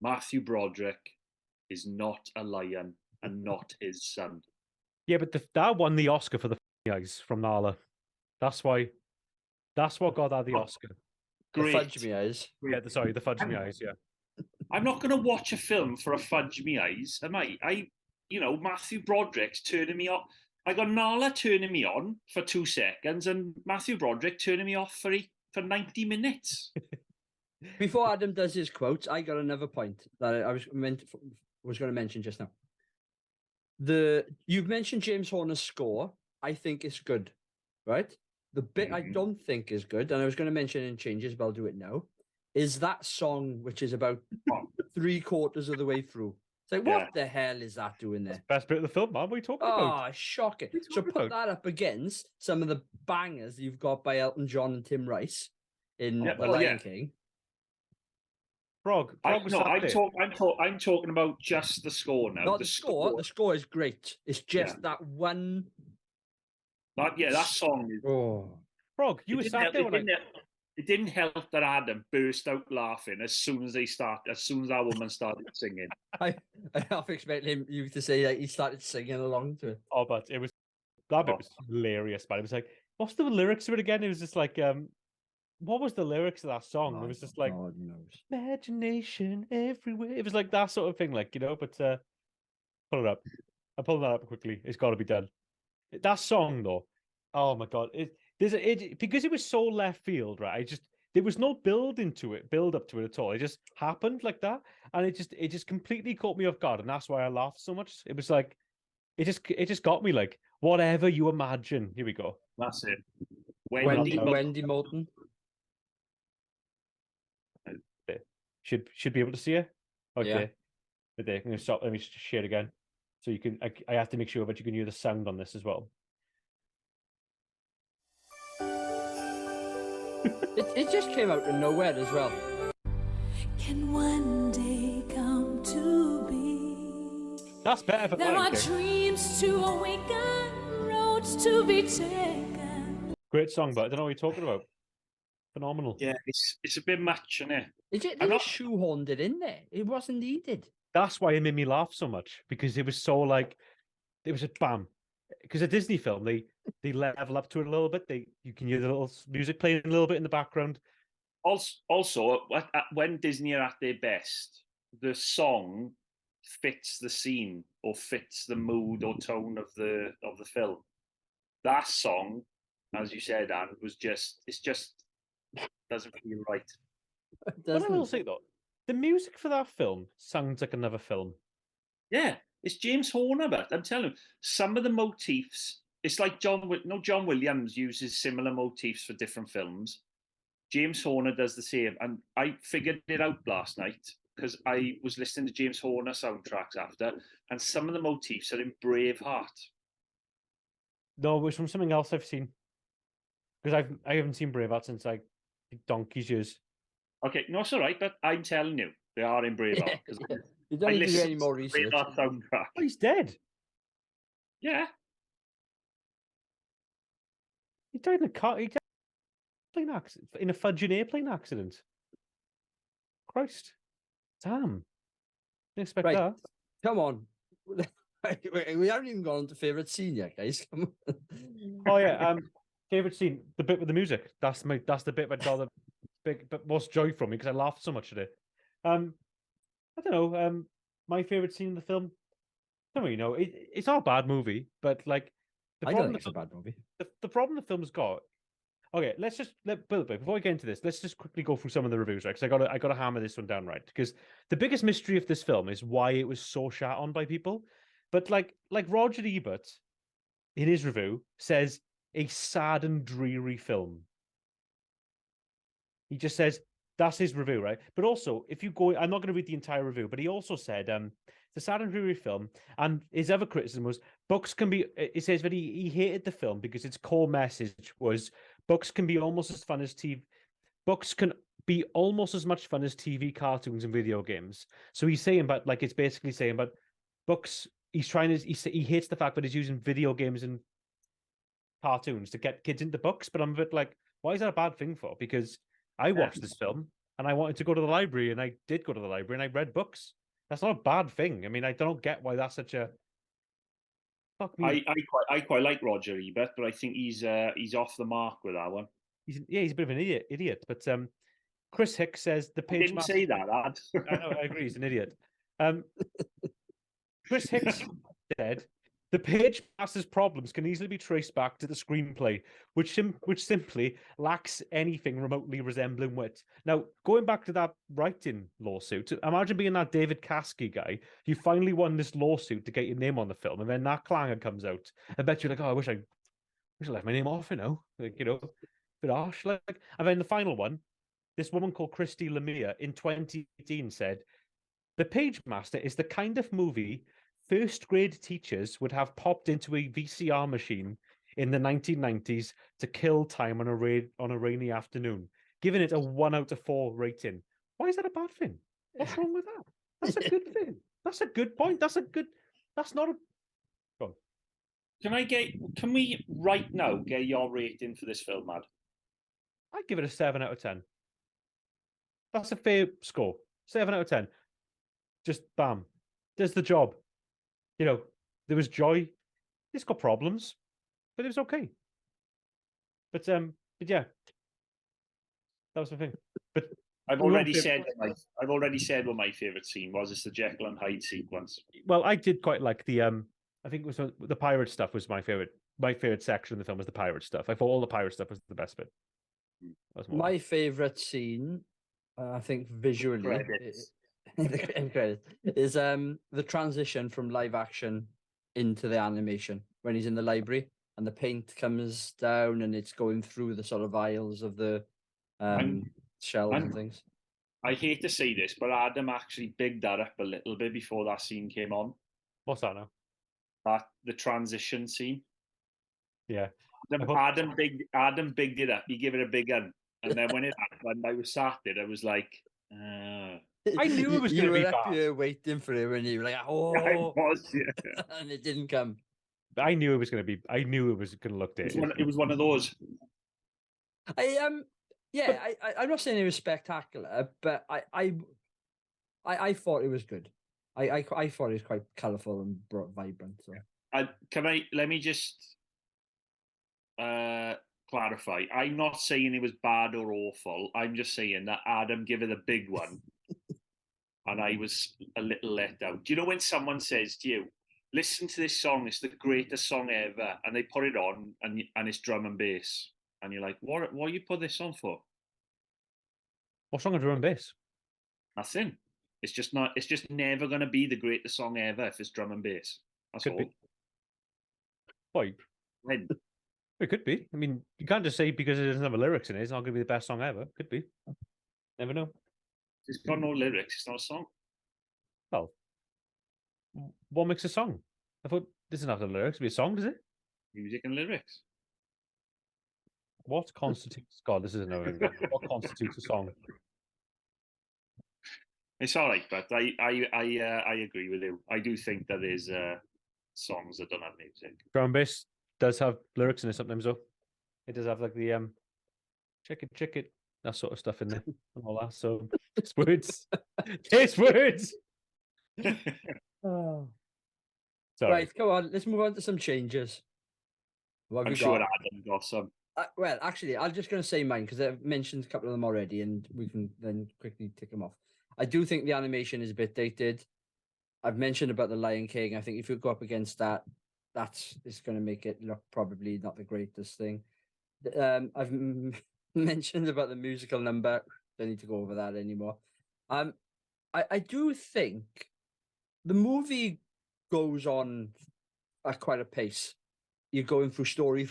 Matthew Broderick is not a lion and not his son. Yeah, but that won the Oscar for the eyes from Nala. That's what got that the Oscar. Great. The Fudge Me Eyes. Yeah, the Fudge Me Eyes, yeah. I'm not going to watch a film for a Fudge Me Eyes, am I? Matthew Broderick's turning me off. I got Nala turning me on for 2 seconds and Matthew Broderick turning me off for 90 minutes. Before Adam does his quotes, I got another point that I was going to mention just now. You've mentioned James Horner's score. I think it's good, right? The bit I don't think is good, and I was going to mention in changes, but I'll do it now, is that song, which is about 3/4 of the way through. It's like, what the hell is that doing there? Best bit of the film, man. What are you talking about? Oh, shocking. So put that up against some of the bangers you've got by Elton John and Tim Rice in The Lion King. Frog I'm talking about just the score now. Not the score. The score is great. It's just that one. That song is. Oh, Frog, you were sat there when It didn't help that Adam burst out laughing as soon as that woman started singing. I half expected you to say that he started singing along to it. Oh, but it was That bit was hilarious, man. It was like, what's the lyrics to it again? It was just like, what was the lyrics of that song? It was just like, God knows. imagination everywhere. It was like that sort of thing, like, you know, but pull it up. I'm pulling that up quickly. It's got to be done. That song, though, oh my God. Because it was so left field, right? There was no build up to it at all. It just happened like that. And it just completely caught me off guard. And that's why I laughed so much. It was like, it just got me like, whatever you imagine. Here we go. That's it. Wendy Moulton. Should be able to see it. Okay. Yeah. But there, I'm going to stop. Let me just share it again. So you can. I have to make sure that you can hear the sound on this as well. It just came out of nowhere as well. Can one day come to be. That's better than There are Lion King. dreams to awaken, roads to be taken. Great song, but I don't know what you're talking about. Phenomenal. Yeah, it's a bit much, isn't it? They just shoehorned it in there. It wasn't needed. That's why it made me laugh so much, because it was so like, it was a bam. Because a Disney film, they level up to it a little bit. You can hear the little music playing a little bit in the background. Also, when Disney are at their best, the song fits the scene or fits the mood or tone of the film. That song, as you said, Anne, it's just doesn't feel right. But I will say though, the music for that film sounds like another film. Yeah, it's James Horner, but I'm telling you, some of the motifs. It's like John Williams uses similar motifs for different films. James Horner does the same, and I figured it out last night because I was listening to James Horner soundtracks after, and some of the motifs are in Braveheart. No, it was from something else I've seen. Because I haven't seen Braveheart since like donkey's years. Okay, no, it's all right, but I'm telling you, they are in Braveheart. Yeah. You don't need to do any more research. Braveheart soundtrack. Oh, he's dead. Yeah. He died in a car. He died in a fudging airplane accident. Christ. Damn. Didn't expect that. Come on. We haven't even gone on to favourite scene yet, guys. Come on. Oh yeah. Favorite scene, the bit with the music. That's the bit that got the bit most joy from me because I laughed so much at it. I don't know. My favorite scene in the film. I don't really know. It's not a bad movie, but like I don't think it's a bad movie. The problem the film's got. Okay, let's just before we get into this, let's just quickly go through some of the reviews, right? Because I gotta hammer this one down, right? Because the biggest mystery of this film is why it was so shat on by people. But like Roger Ebert in his review says a sad and dreary film. He just says that's his review, right? But also, if you go, I'm not going to read the entire review, but he also said it's a sad and dreary film, and his other criticism was books can be. He says that he hated the film because its core message was books can be almost as fun as TV. Books can be almost as much fun as TV cartoons and video games. So he's saying, but like it's basically saying, but books. He's trying to. He hates the fact that he's using video games and cartoons to get kids into books. But I'm a bit like, why is that a bad thing for? Because I watched this film and I wanted to go to the library, and I did go to the library and I read books. That's not a bad thing. I mean, I don't get why that's such a. Fuck me. I quite like Roger Ebert, but I think he's off the mark with that one. He's a bit of an idiot. But Chris Hicks says the page. Didn't say that, Ad. I know, I agree. He's an idiot. Chris Hicks said the page master's problems can easily be traced back to the screenplay, which simply lacks anything remotely resembling wit. Now, going back to that writing lawsuit, imagine being that David Caskey guy. You finally won this lawsuit to get your name on the film, and then that clanger comes out. I bet you're like, oh, I wish I left my name off, like, a bit harsh. Like, and then the final one, this woman called Christy Lemire in 2018 said, the Pagemaster is the kind of movie first grade teachers would have popped into a VCR machine in the 1990s to kill time on a rainy afternoon, giving it a 1 out of 4 rating. Why is that a bad thing? What's wrong with that? That's a good thing. That's a good point. That's not a. Go on. Can we right now get your rating for this film, Ad? I'd give it a 7 out of 10. That's a fair score. 7 out of 10. Just bam. There's the job. There was joy. It's got problems. but it was okay. But yeah, that was the thing. But I've we won't already be- said I've already said what my favorite scene was. It's the Jekyll and Hyde sequence. well, I did quite like the I think it was the pirate stuff was my favorite. My favorite section of the film was the pirate stuff. I thought all the pirate stuff was the best bit. That was more My favorite scene, I think visually, Credits. the end credits, is the transition from live action into the animation when he's in the library and the paint comes down and it's going through the sort of aisles of the shelves and I'm- things. I hate to say this, but Adam actually bigged that up a little bit before that scene came on. What's that now? The transition scene. Yeah. Adam bigged it up. He gave it a big un, and then when I was sat there, I was like, I knew it was You gonna be were up bad. here waiting for it, and you were like, I oh, was, yeah. and it didn't come. I knew it was going to be. I knew it was going to look It dated. was one of those. Yeah, I'm not saying it was spectacular, but I thought it was good. I thought it was quite colourful and vibrant. So. Let me just clarify. I'm not saying it was bad or awful. I'm just saying that Adam gave it a big one, and I was a little let out. Do you know when someone says to you, "Listen to this song. It's the greatest song ever," and they put it on, and it's drum and bass, and you're like, "What? What you put this on for?" What's wrong with drum and bass? Nothing. It's just not. It's just never going to be the greatest song ever if it's drum and bass. That's Could all. be. Why? When- It could be. I mean, you can't just say because it doesn't have lyrics in it, it's not going to be the best song ever. Could be. Never know. It's got no lyrics. It's not a song. Well, what makes a song? I thought this doesn't have the lyrics to be a song, does it? Music and lyrics. What constitutes God? This is another thing. What constitutes a song? It's all right, but I agree with you. I do think that there's songs that don't have music. Drum and bass does have lyrics in it sometimes, though. It does have like the check it, that sort of stuff in there and all that. So it's words. It's words. Oh. Sorry. Right, come on. Let's move on to some changes. What have I'm you sure got? Adam got some. Well, actually, I'm just going to say mine because I've mentioned a couple of them already, and we can then quickly tick them off. I do think the animation is a bit dated. I've mentioned about the Lion King. I think if you go up against that, it's going to make it look probably not the greatest thing. I've mentioned about the musical number. Don't need to go over that anymore. I do think the movie goes on at quite a pace. You're going through story,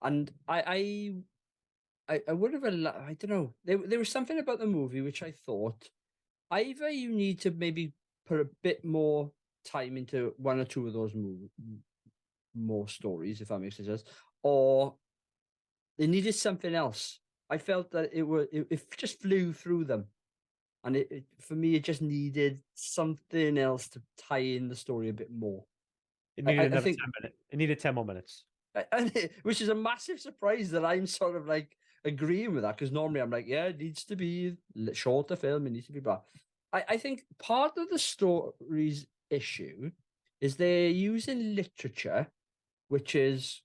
and I would have I don't know. There was something about the movie which I thought either you need to maybe put a bit more time into one or two of those more stories, if that makes sense, or they needed something else. I felt that it just flew through them, and it for me it just needed something else to tie in the story a bit more. It needed I another think- 10 minutes. It needed 10 more minutes. Which is a massive surprise that I'm sort of like agreeing with that, because normally I'm like, yeah, it needs to be shorter film, it needs to be blah. I think part of the story's issue is they're using literature which is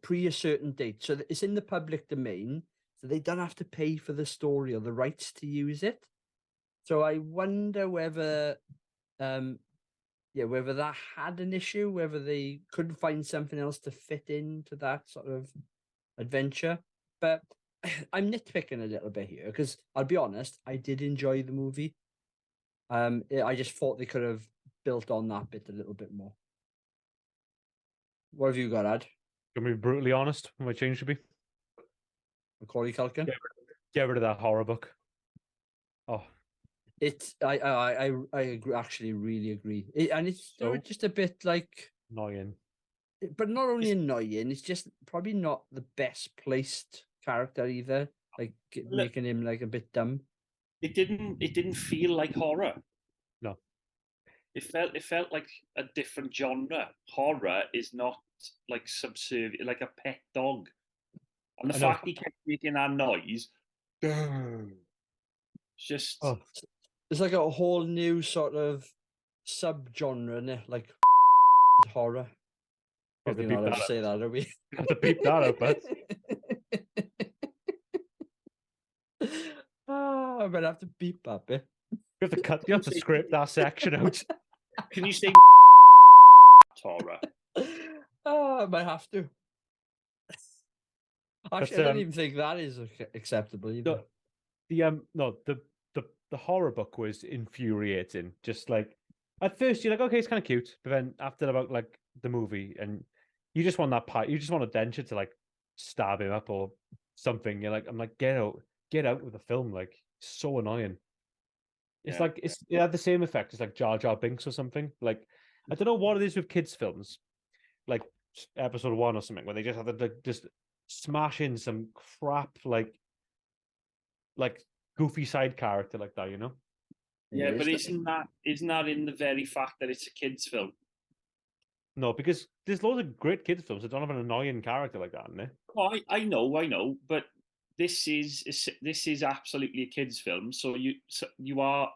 pre a certain date, so that it's in the public domain, so they don't have to pay for the story or the rights to use it. So I wonder whether whether that had an issue, whether they couldn't find something else to fit into that sort of adventure. But I'm nitpicking a little bit here because I'll be honest, I did enjoy the movie. I just thought they could have built on that bit a little bit more. What have you got, Ad? Can we be brutally honest? What my change should be? Macaulay Culkin? Get rid of that horror book. Oh, It's I agree, actually really agree. And it's So? just a bit like, annoying. but not only annoying, it's just probably not the best placed character either. Like making him like a bit dumb. It didn't feel like horror. No. It felt like a different genre. Horror is not like subservient, like a pet dog. And the I know. fact he kept making that noise, it's just Oh, It's like a whole new sort of subgenre, innit? Like horror. have to Probably beep not allowed that to out. say that, are we? You have to beep that out, but I might have to beep that bit. you have to cut. You have to scrape that section out. Can you say Torah? I might have to. Actually, I don't even think that is acceptable either. The horror book was infuriating. Just like at first you're like, okay, it's kind of cute, but then after about like the movie, and you just want that part, you just want a denture to like stab him up or something. You're like, I'm like, get out with the film. Like, it's so annoying. It's Yeah. like it had the same effect as like Jar Jar Binks or something. Like, I don't know what it is with kids' films, like episode 1 or something, where they just have to like, just smash in some crap like goofy side character like that, you know? Yeah, It but is. isn't that in the very fact that it's a kids' film? No, because there's loads of great kids films that don't have an annoying character like that in there. Oh, I know, but this is absolutely a kids' film. So you are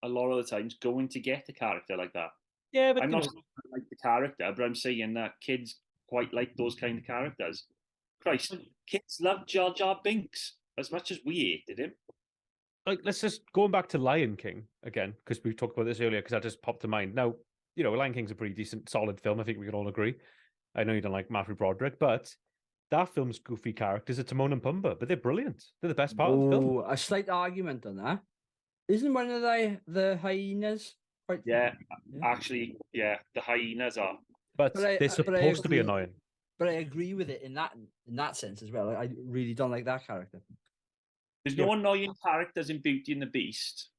a lot of the times going to get a character like that. Yeah, but I'm you not know, saying I like the character, but I'm saying that kids quite like those kind of characters. Christ, kids love Jar Jar Binks as much as we hated him. like let's just going back to Lion King again, because we talked about this earlier, because that just popped to mind. Now, you know, Lion King's a pretty decent, solid film. I think we can all agree. I know you don't like Matthew Broderick, but that film's goofy characters are Timon and Pumbaa, but they're brilliant. They're the best part of the film. Oh, a slight argument on that. Isn't one of the hyenas quite? Yeah, actually, yeah, the hyenas are. But But I- they're but I supposed to be agree. annoying. But I agree with it in that sense as well. I really don't like that character. There's no annoying characters in Beauty and the Beast.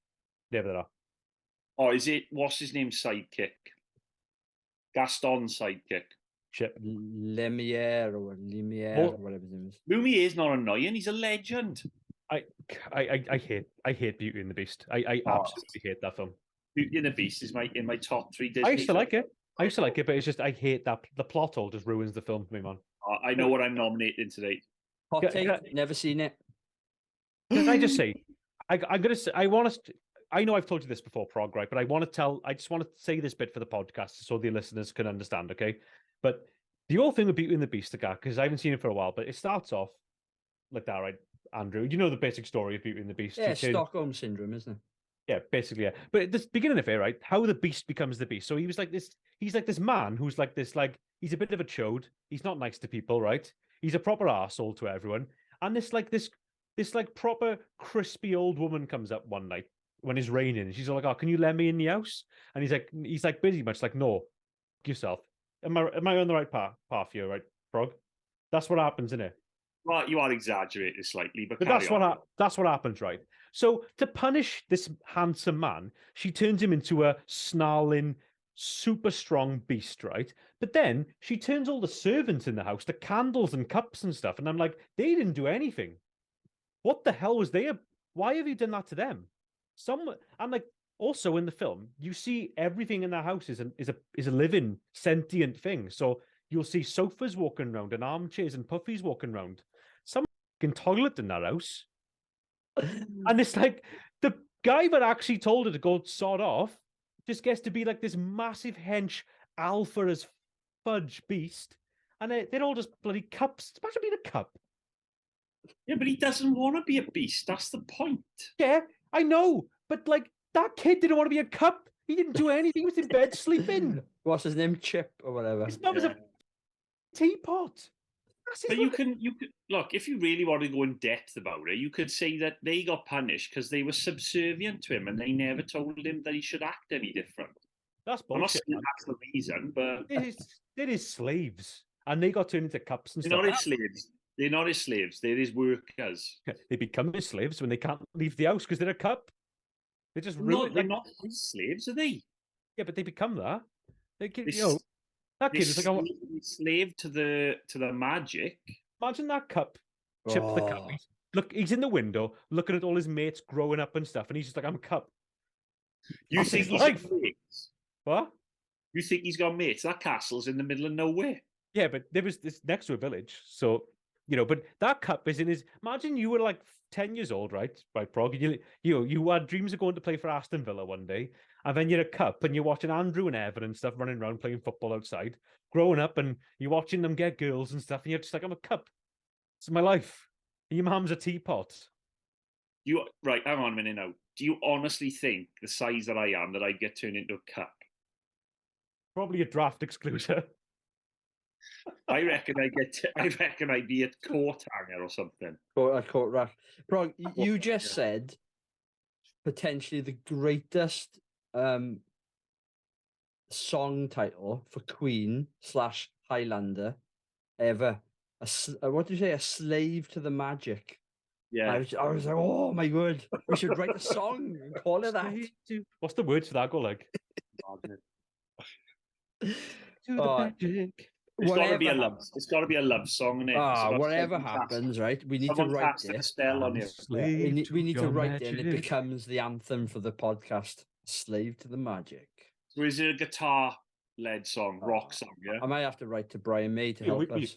Yeah, but they are. Or is it what's his name sidekick? Gaston's sidekick. Shit. Lumiere or Lumiere Well- or whatever his name is. Lumiere's not annoying. He's a legend. I hate Beauty and the Beast. I Oh. absolutely hate that film. Beauty and the Beast is in my top 3 Disney. I used to like films. it. I used to like it, but it's just I hate that the plot hole just ruins the film for me, man. I know what I'm nominating today. Hot Can- take. can Never seen it. Can I just say, I'm gonna say, I want to. I know I've told you this before, Prog, right? But I just want to say this bit for the podcast so the listeners can understand, okay? But the whole thing with Beauty and the Beast, because I haven't seen it for a while, but it starts off like that, right, Andrew? You know the basic story of Beauty and the Beast. Yeah, You turn- Stockholm syndrome, isn't it? Yeah, basically, yeah. But at the beginning of it, right, how the Beast becomes the Beast. So he was like this. He's like this man who's like this, like he's a bit of a chode. He's not nice to people, right? He's a proper arsehole to everyone. And this like proper crispy old woman comes up one night when it's raining, and she's all like, "Oh, can you let me in the house?" And he's like pretty much like, "No, yourself." Am I on the right path here, right, Frog? That's what happens, isn't it? Well, you are exaggerating slightly, but But carry that's on. that's what happens, right? So to punish this handsome man, she turns him into a snarling, super strong beast, right? But then she turns all the servants in the house to candles and cups and stuff, and I'm like, they didn't do anything. What the hell was they? Why have you done that to them? And like also in the film, you see everything in the house is a living sentient thing. So you'll see sofas walking around and armchairs and puffies walking around. Some fucking toilet in that house. And it's like the guy that actually told her to go sod off just gets to be like this massive hench alpha as fudge beast. And they're all just bloody cups. Imagine being a cup. Yeah, but he doesn't want to be a beast. That's the point. Yeah, I know. But like that kid didn't want to be a cup. He didn't do anything. He was in bed sleeping. What's his name? Chip or whatever. His mum was Yeah. a teapot. But you could look, if you really want to go in depth about it, you could say that they got punished because they were subservient to him and they never told him that he should act any different. That's I'm not bullshit. saying Man. that's the reason, but They're his slaves. And they got turned into cups and they're stuff. not his slaves. They're not his slaves. They're his workers. They become his slaves when they can't leave the house because they're a cup. They just ruin They're like, not his slaves, are they? yeah, but they become that. They They, you know, that they kid was like, oh, slave to the magic. imagine that cup. Chip the cup. Oh. Look, he's in the window looking at all his mates growing up and stuff, and he's just like, I'm a cup. You That's think his he's life. got mates? What? You think he's got mates? That castle's in the middle of nowhere. Yeah, but there was this next to a village, so you know. But that cup is in his. Imagine you were like 10 years old, right? By Prague, and you had dreams of going to play for Aston Villa one day, And then you're a cup and you're watching Andrew and Evan and stuff running around playing football outside, growing up, and you're watching them get girls and stuff, and you're just like, I'm a cup. It's my life. And your mum's a teapot. Right, hang on a minute now. Do you honestly think the size that I am that I'd get turned into a cup? Probably a draft excluder. I reckon I'd be a coat hanger or something. A coat rack. Bro, you just said potentially the greatest song title for Queen / Highlander ever. What do you say? A slave to the magic. Yeah. I was like, oh my god, we should write a song and call it that. What's the words for that go like? To the magic. It's got to be a love. It's got to be a love song, innit? Whatever happens, right? We need to write a it. spell on it. We need to write it, and it becomes the anthem for the podcast. Slave to the magic. So is it a guitar-led song, rock song? Yeah. I might have to write to Brian May to help us.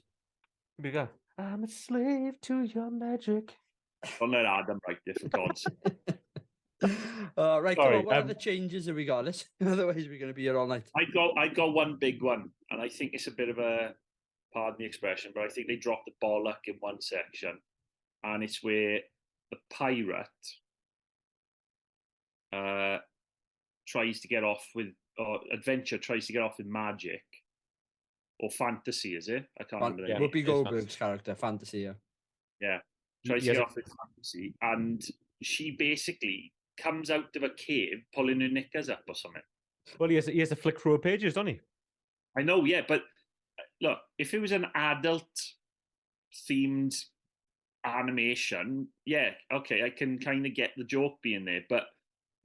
We go. I'm a slave to your magic. Don't let Adam write it, for God's sake. Right, Sorry, come on, what other changes have we got? Otherwise, we're going to be here all night. I got one big one, and I think it's a bit of a, pardon the expression, but I think they dropped the bollock in one section, and it's where the pirate tries to get off with, or adventure tries to get off with magic, or fantasy, is it? I can't remember. Yeah, Whoopi Goldberg's character, fantasy. Yeah, tries to get off with fantasy, and she basically comes out of a cave pulling her knickers up or something. Well, he has to flick through her pages, doesn't he? I know, yeah, but look, if it was an adult themed animation, yeah, okay, I can kind of get the joke being there, but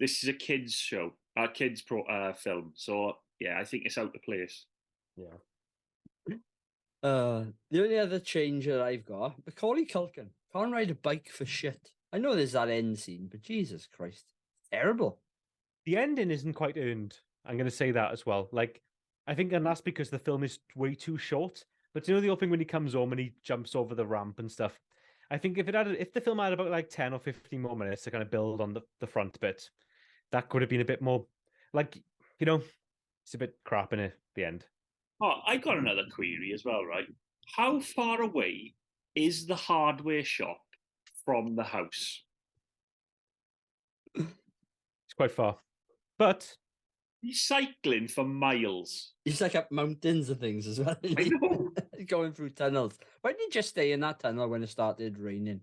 this is a kids show, a kids film, so yeah, I think it's out of place. Yeah. The only other change that I've got, Macaulay Culkin can't ride a bike for shit. I know there's that end scene, but Jesus Christ, terrible. The ending isn't quite earned. I'm going to say that as well. Like, I think, and that's because the film is way too short. But you know the old thing when he comes home and he jumps over the ramp and stuff. I think if the film had about like 10 or 15 more minutes to kind of build on the front bit, that could have been a bit more, like, you know, it's a bit crap in it, the end. Oh, I got another query as well, right? How far away is the hardware shop from the house? It's quite far. But he's cycling for miles. He's like up mountains and things as well. I know. Going through tunnels. Why didn't you just stay in that tunnel when it started raining?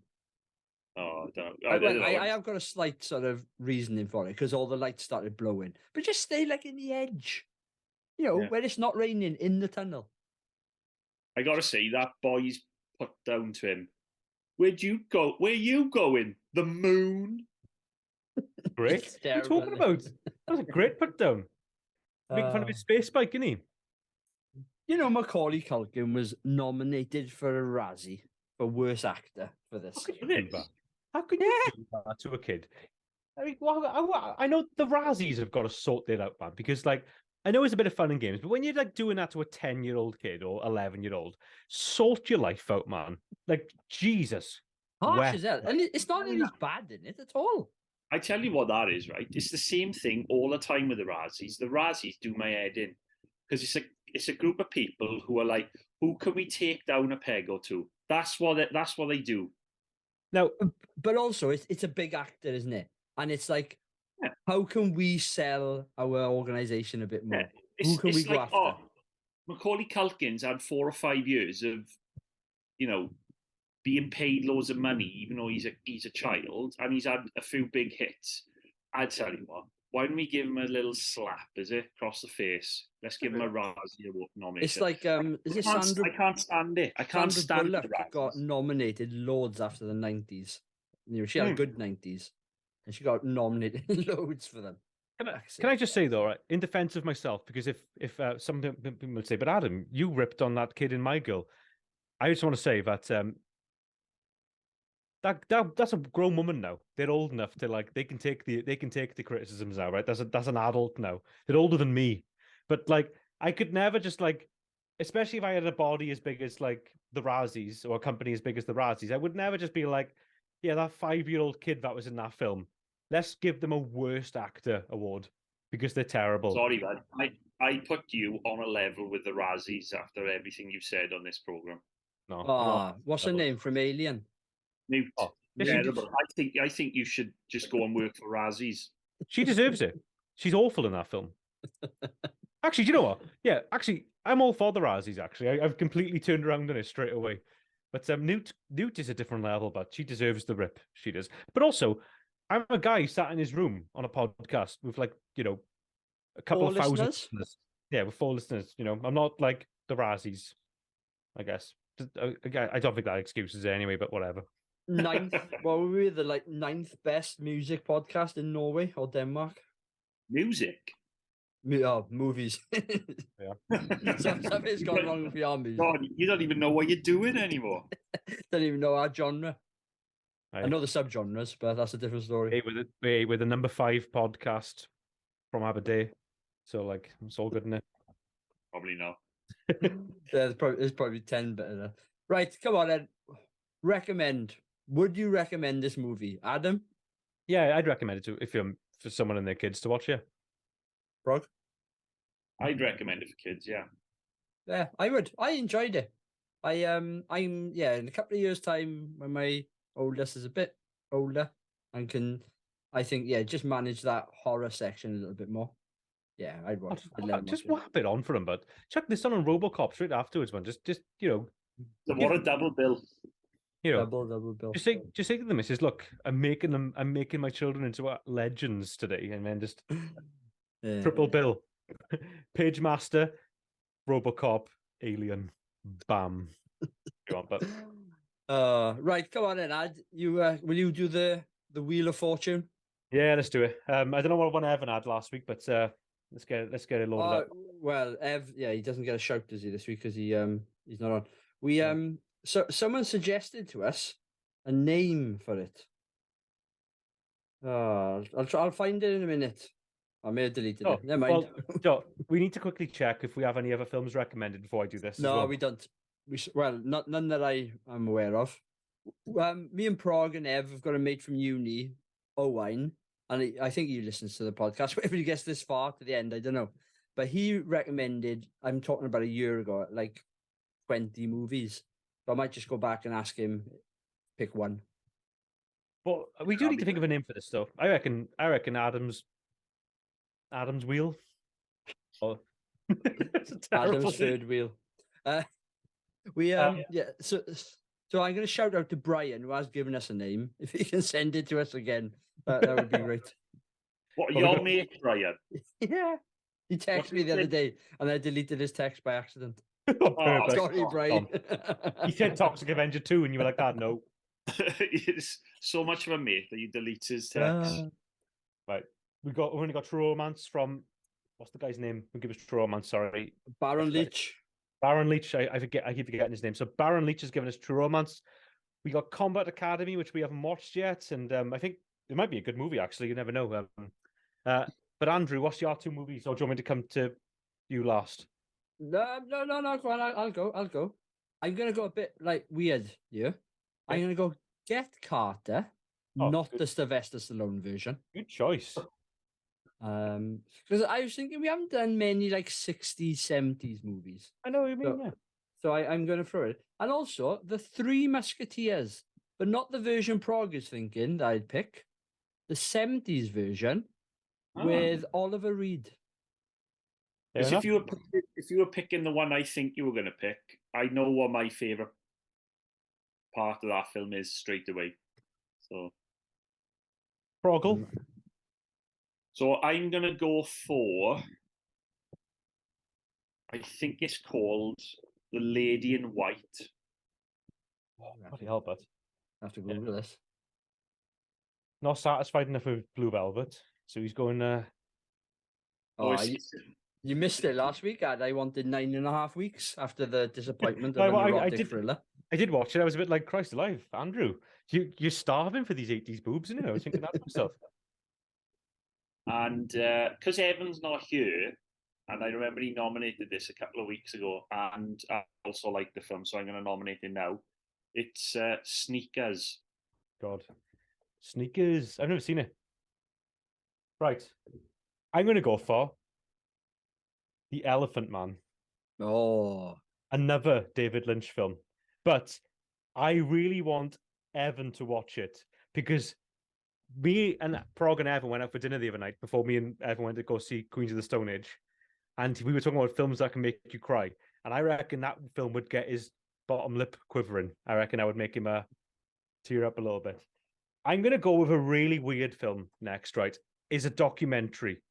Oh, I don't know. I have got a slight sort of reasoning for it because all the lights started blowing. But just stay like in the edge. You know, where it's not raining in the tunnel. I gotta say, that boy's put down to him. Where'd you go? Where you going? The moon? Great. What are you talking about? That was a great put down. Making fun of his space bike, isn't he? You know, Macaulay Culkin was nominated for a Razzie for Worst Actor for this. How could you do that? How could you do that to a kid? I mean, I know the Razzies have got to sort that out, man, because, like, I know it's a bit of fun and games, but when you're like doing that to a 10-year-old kid or 11-year-old, sort your life out, man. Like, Jesus. Harsh as hell. And it's not really bad in it at all. I tell you what that is, right? It's the same thing all the time with the Razzies. The Razzies do my head in because it's a group of people who are like, who can we take down a peg or two? That's what they do. Now, but also it's a big actor, isn't it? And it's like, how can we sell our organization a bit more? Who can we go after? Oh, Macaulay Culkin's had 4 or 5 years of, you know, being paid loads of money, even though he's a child, and he's had a few big hits. I tell you what, why don't we give him a little slap, is it, across the face? Let's give him a Razzie Award nomination. It's like, is it Sandra? I can't stand it. I can't stand it. Got nominated loads after the 90s. You know, she had a good 90s, and she got nominated loads for them. Can I just say though, right, in defense of myself, because if some people would say, but Adam, you ripped on that kid in My Girl. I just want to say that that's a grown woman now. They're old enough to, like, they can take the criticisms now, right? That's an adult now. They're older than me. But, like, I could never just, like, especially if I had a body as big as, like, the Razzies, or a company as big as the Razzies, I would never just be like, yeah, that 5-year-old kid that was in that film, let's give them a Worst Actor award. because they're terrible. Sorry, man. I put you on a level with the Razzies after everything you've said on this program. No. What's her name from Alien? Newt. Oh, yeah, Terrible. I think you should just go and work for Razzies. she deserves it. She's awful in that film. Actually, do you know what? Yeah, actually, I'm all for the Razzies. Actually, I've completely turned around on it straight away. But Newt is a different level, but she deserves the rip. She does. But also, I'm a guy sat in his room on a podcast with like a couple of thousand listeners. Yeah, with 4 listeners. I'm not like the Razzies, I guess. I don't think that excuses it anyway, but whatever. Ninth. Well, we were the ninth best music podcast in Norway or Denmark. Music. Movies. Yeah. Something's gone wrong with your music. God, you don't even know what you're doing anymore. Don't even know our genre. Right. I know the subgenres, but that's a different story. With the number 5 podcast from Aberdeen. So it's all good in it. Probably not. There's probably 10 better than. Right, come on then. Recommend. Would you recommend this movie, Adam? Yeah, I'd recommend it for someone and their kids to watch. Yeah. Brog? I'd recommend it for kids. Yeah. Yeah, I would. I enjoyed it. I'm in a couple of years' time when my oldest is a bit older and can, I think, just manage that horror section a little bit more. Yeah, I'd watch. Just whap it on for them, but check this on RoboCop straight afterwards, man. Just So what a double bill. Double bill. Just say to the missus, look, I'm making my children into legends today, and then just triple bill. Pagemaster, RoboCop, Alien, bam. You want that? Right, come on then, Ad. You will you do the Wheel of Fortune? Yeah, let's do it. I don't know what one Evan had last week, but let's get it loaded up. Well, Ev, he doesn't get a shout, does he, this week because he's not on. We so someone suggested to us a name for it. I'll find it in a minute. I may have deleted it. Never mind. Well, we need to quickly check if we have any other films recommended before I do this. No, we don't. None that I am aware of. Me and Prague and Ev have got a mate from uni, Owain, and I think he listens to the podcast. Whether he gets this far to the end, I don't know. But he recommended, I'm talking about a year ago, 20 movies. So I might just go back and ask him, pick one. But we do need to think of a name for this stuff. I reckon Adam's Wheel. Oh. Adam's third wheel. So I'm going to shout out to Brian, who has given us a name. If he can send it to us again, that would be great. What, your mate, Brian? Yeah. He texted me the other day, and I deleted his text by accident. Sorry, Brian. He said Toxic Avenger 2, and you were like, God, no. It's so much of a mate that you delete his text. Right. We've only got True Romance from, what's the guy's name? Who give us True Romance, sorry. Baron Leach. Baron Leach, I keep forgetting his name. So Baron Leach has given us True Romance. We got Combat Academy, which we haven't watched yet, and I think it might be a good movie, actually. You never know. But Andrew, what's your 2 movies, or do you want me to come to you last? No, go on, I'll go. I'm going to go a bit weird, yeah? I'm going to go Get Carter, not the Sylvester Stallone version. Good choice. Because I was thinking we haven't done many 60s, 70s movies. I know what you mean, yeah. So I'm going to throw it. And also the Three Musketeers, but not the version Prague is thinking that I'd pick. The 70s version with Oliver Reed. If you were picking the one I think you were going to pick, I know what my favorite part of that film is straight away. So, Proggle. So I'm going to go for, I think it's called The Lady in White. Bloody hell, bud. I have to Google this. Not satisfied enough with Blue Velvet, so he's going. You missed it last week, Ad. I wanted 9.5 weeks after the disappointment of Well, an erotic thriller. I did watch it. I was a bit like, Christ alive, Andrew, you're starving for these 80s boobs, isn't it? I was thinking that myself. And because Evan's not here, and I remember he nominated this a couple of weeks ago, and I also like the film, so I'm going to nominate it now. It's Sneakers. God. Sneakers. I've never seen it. Right. I'm going to go for The Elephant Man, Oh, another David Lynch film. But I really want Evan to watch it because me and Prog and Evan went out for dinner the other night before me and Evan went to go see Queens of the Stone Age. And we were talking about films that can make you cry. And I reckon that film would get his bottom lip quivering. I reckon I would make him tear up a little bit. I'm going to go with a really weird film next, right? It's a documentary.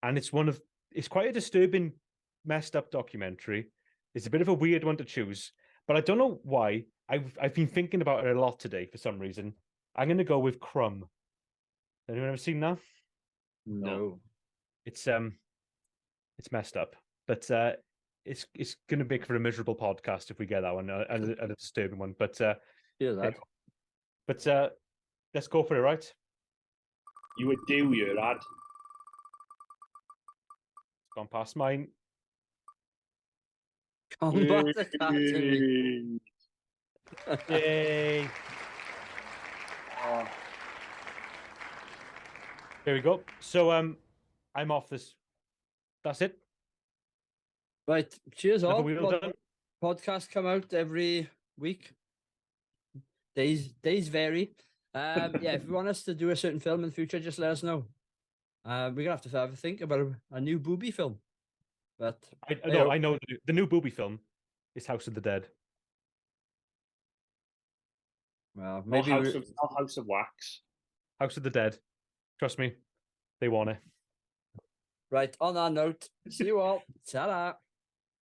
And it's quite a disturbing, messed up documentary. It's a bit of a weird one to choose, but I don't know why. I've been thinking about it a lot today for some reason. I'm going to go with Crumb. Anyone ever seen that? no. It's messed up, but it's going to make for a miserable podcast if we get that one and a disturbing one. But Hear that. let's go for it, right? You would do your lad. It's gone past mine. Combat Academy. Yay! Oh, There we go. So I'm off this. That's it. Right. Cheers Another all. wheel done. Podcasts come out every week. Days vary. Yeah, if you want us to do a certain film in the future, just let us know. We're gonna have to have a think about a new booby film. But I know the new booby film is House of the Dead. well, not maybe not House of Wax. House of the Dead. Trust me, they want it. right. On that note, see you all. Ta-da.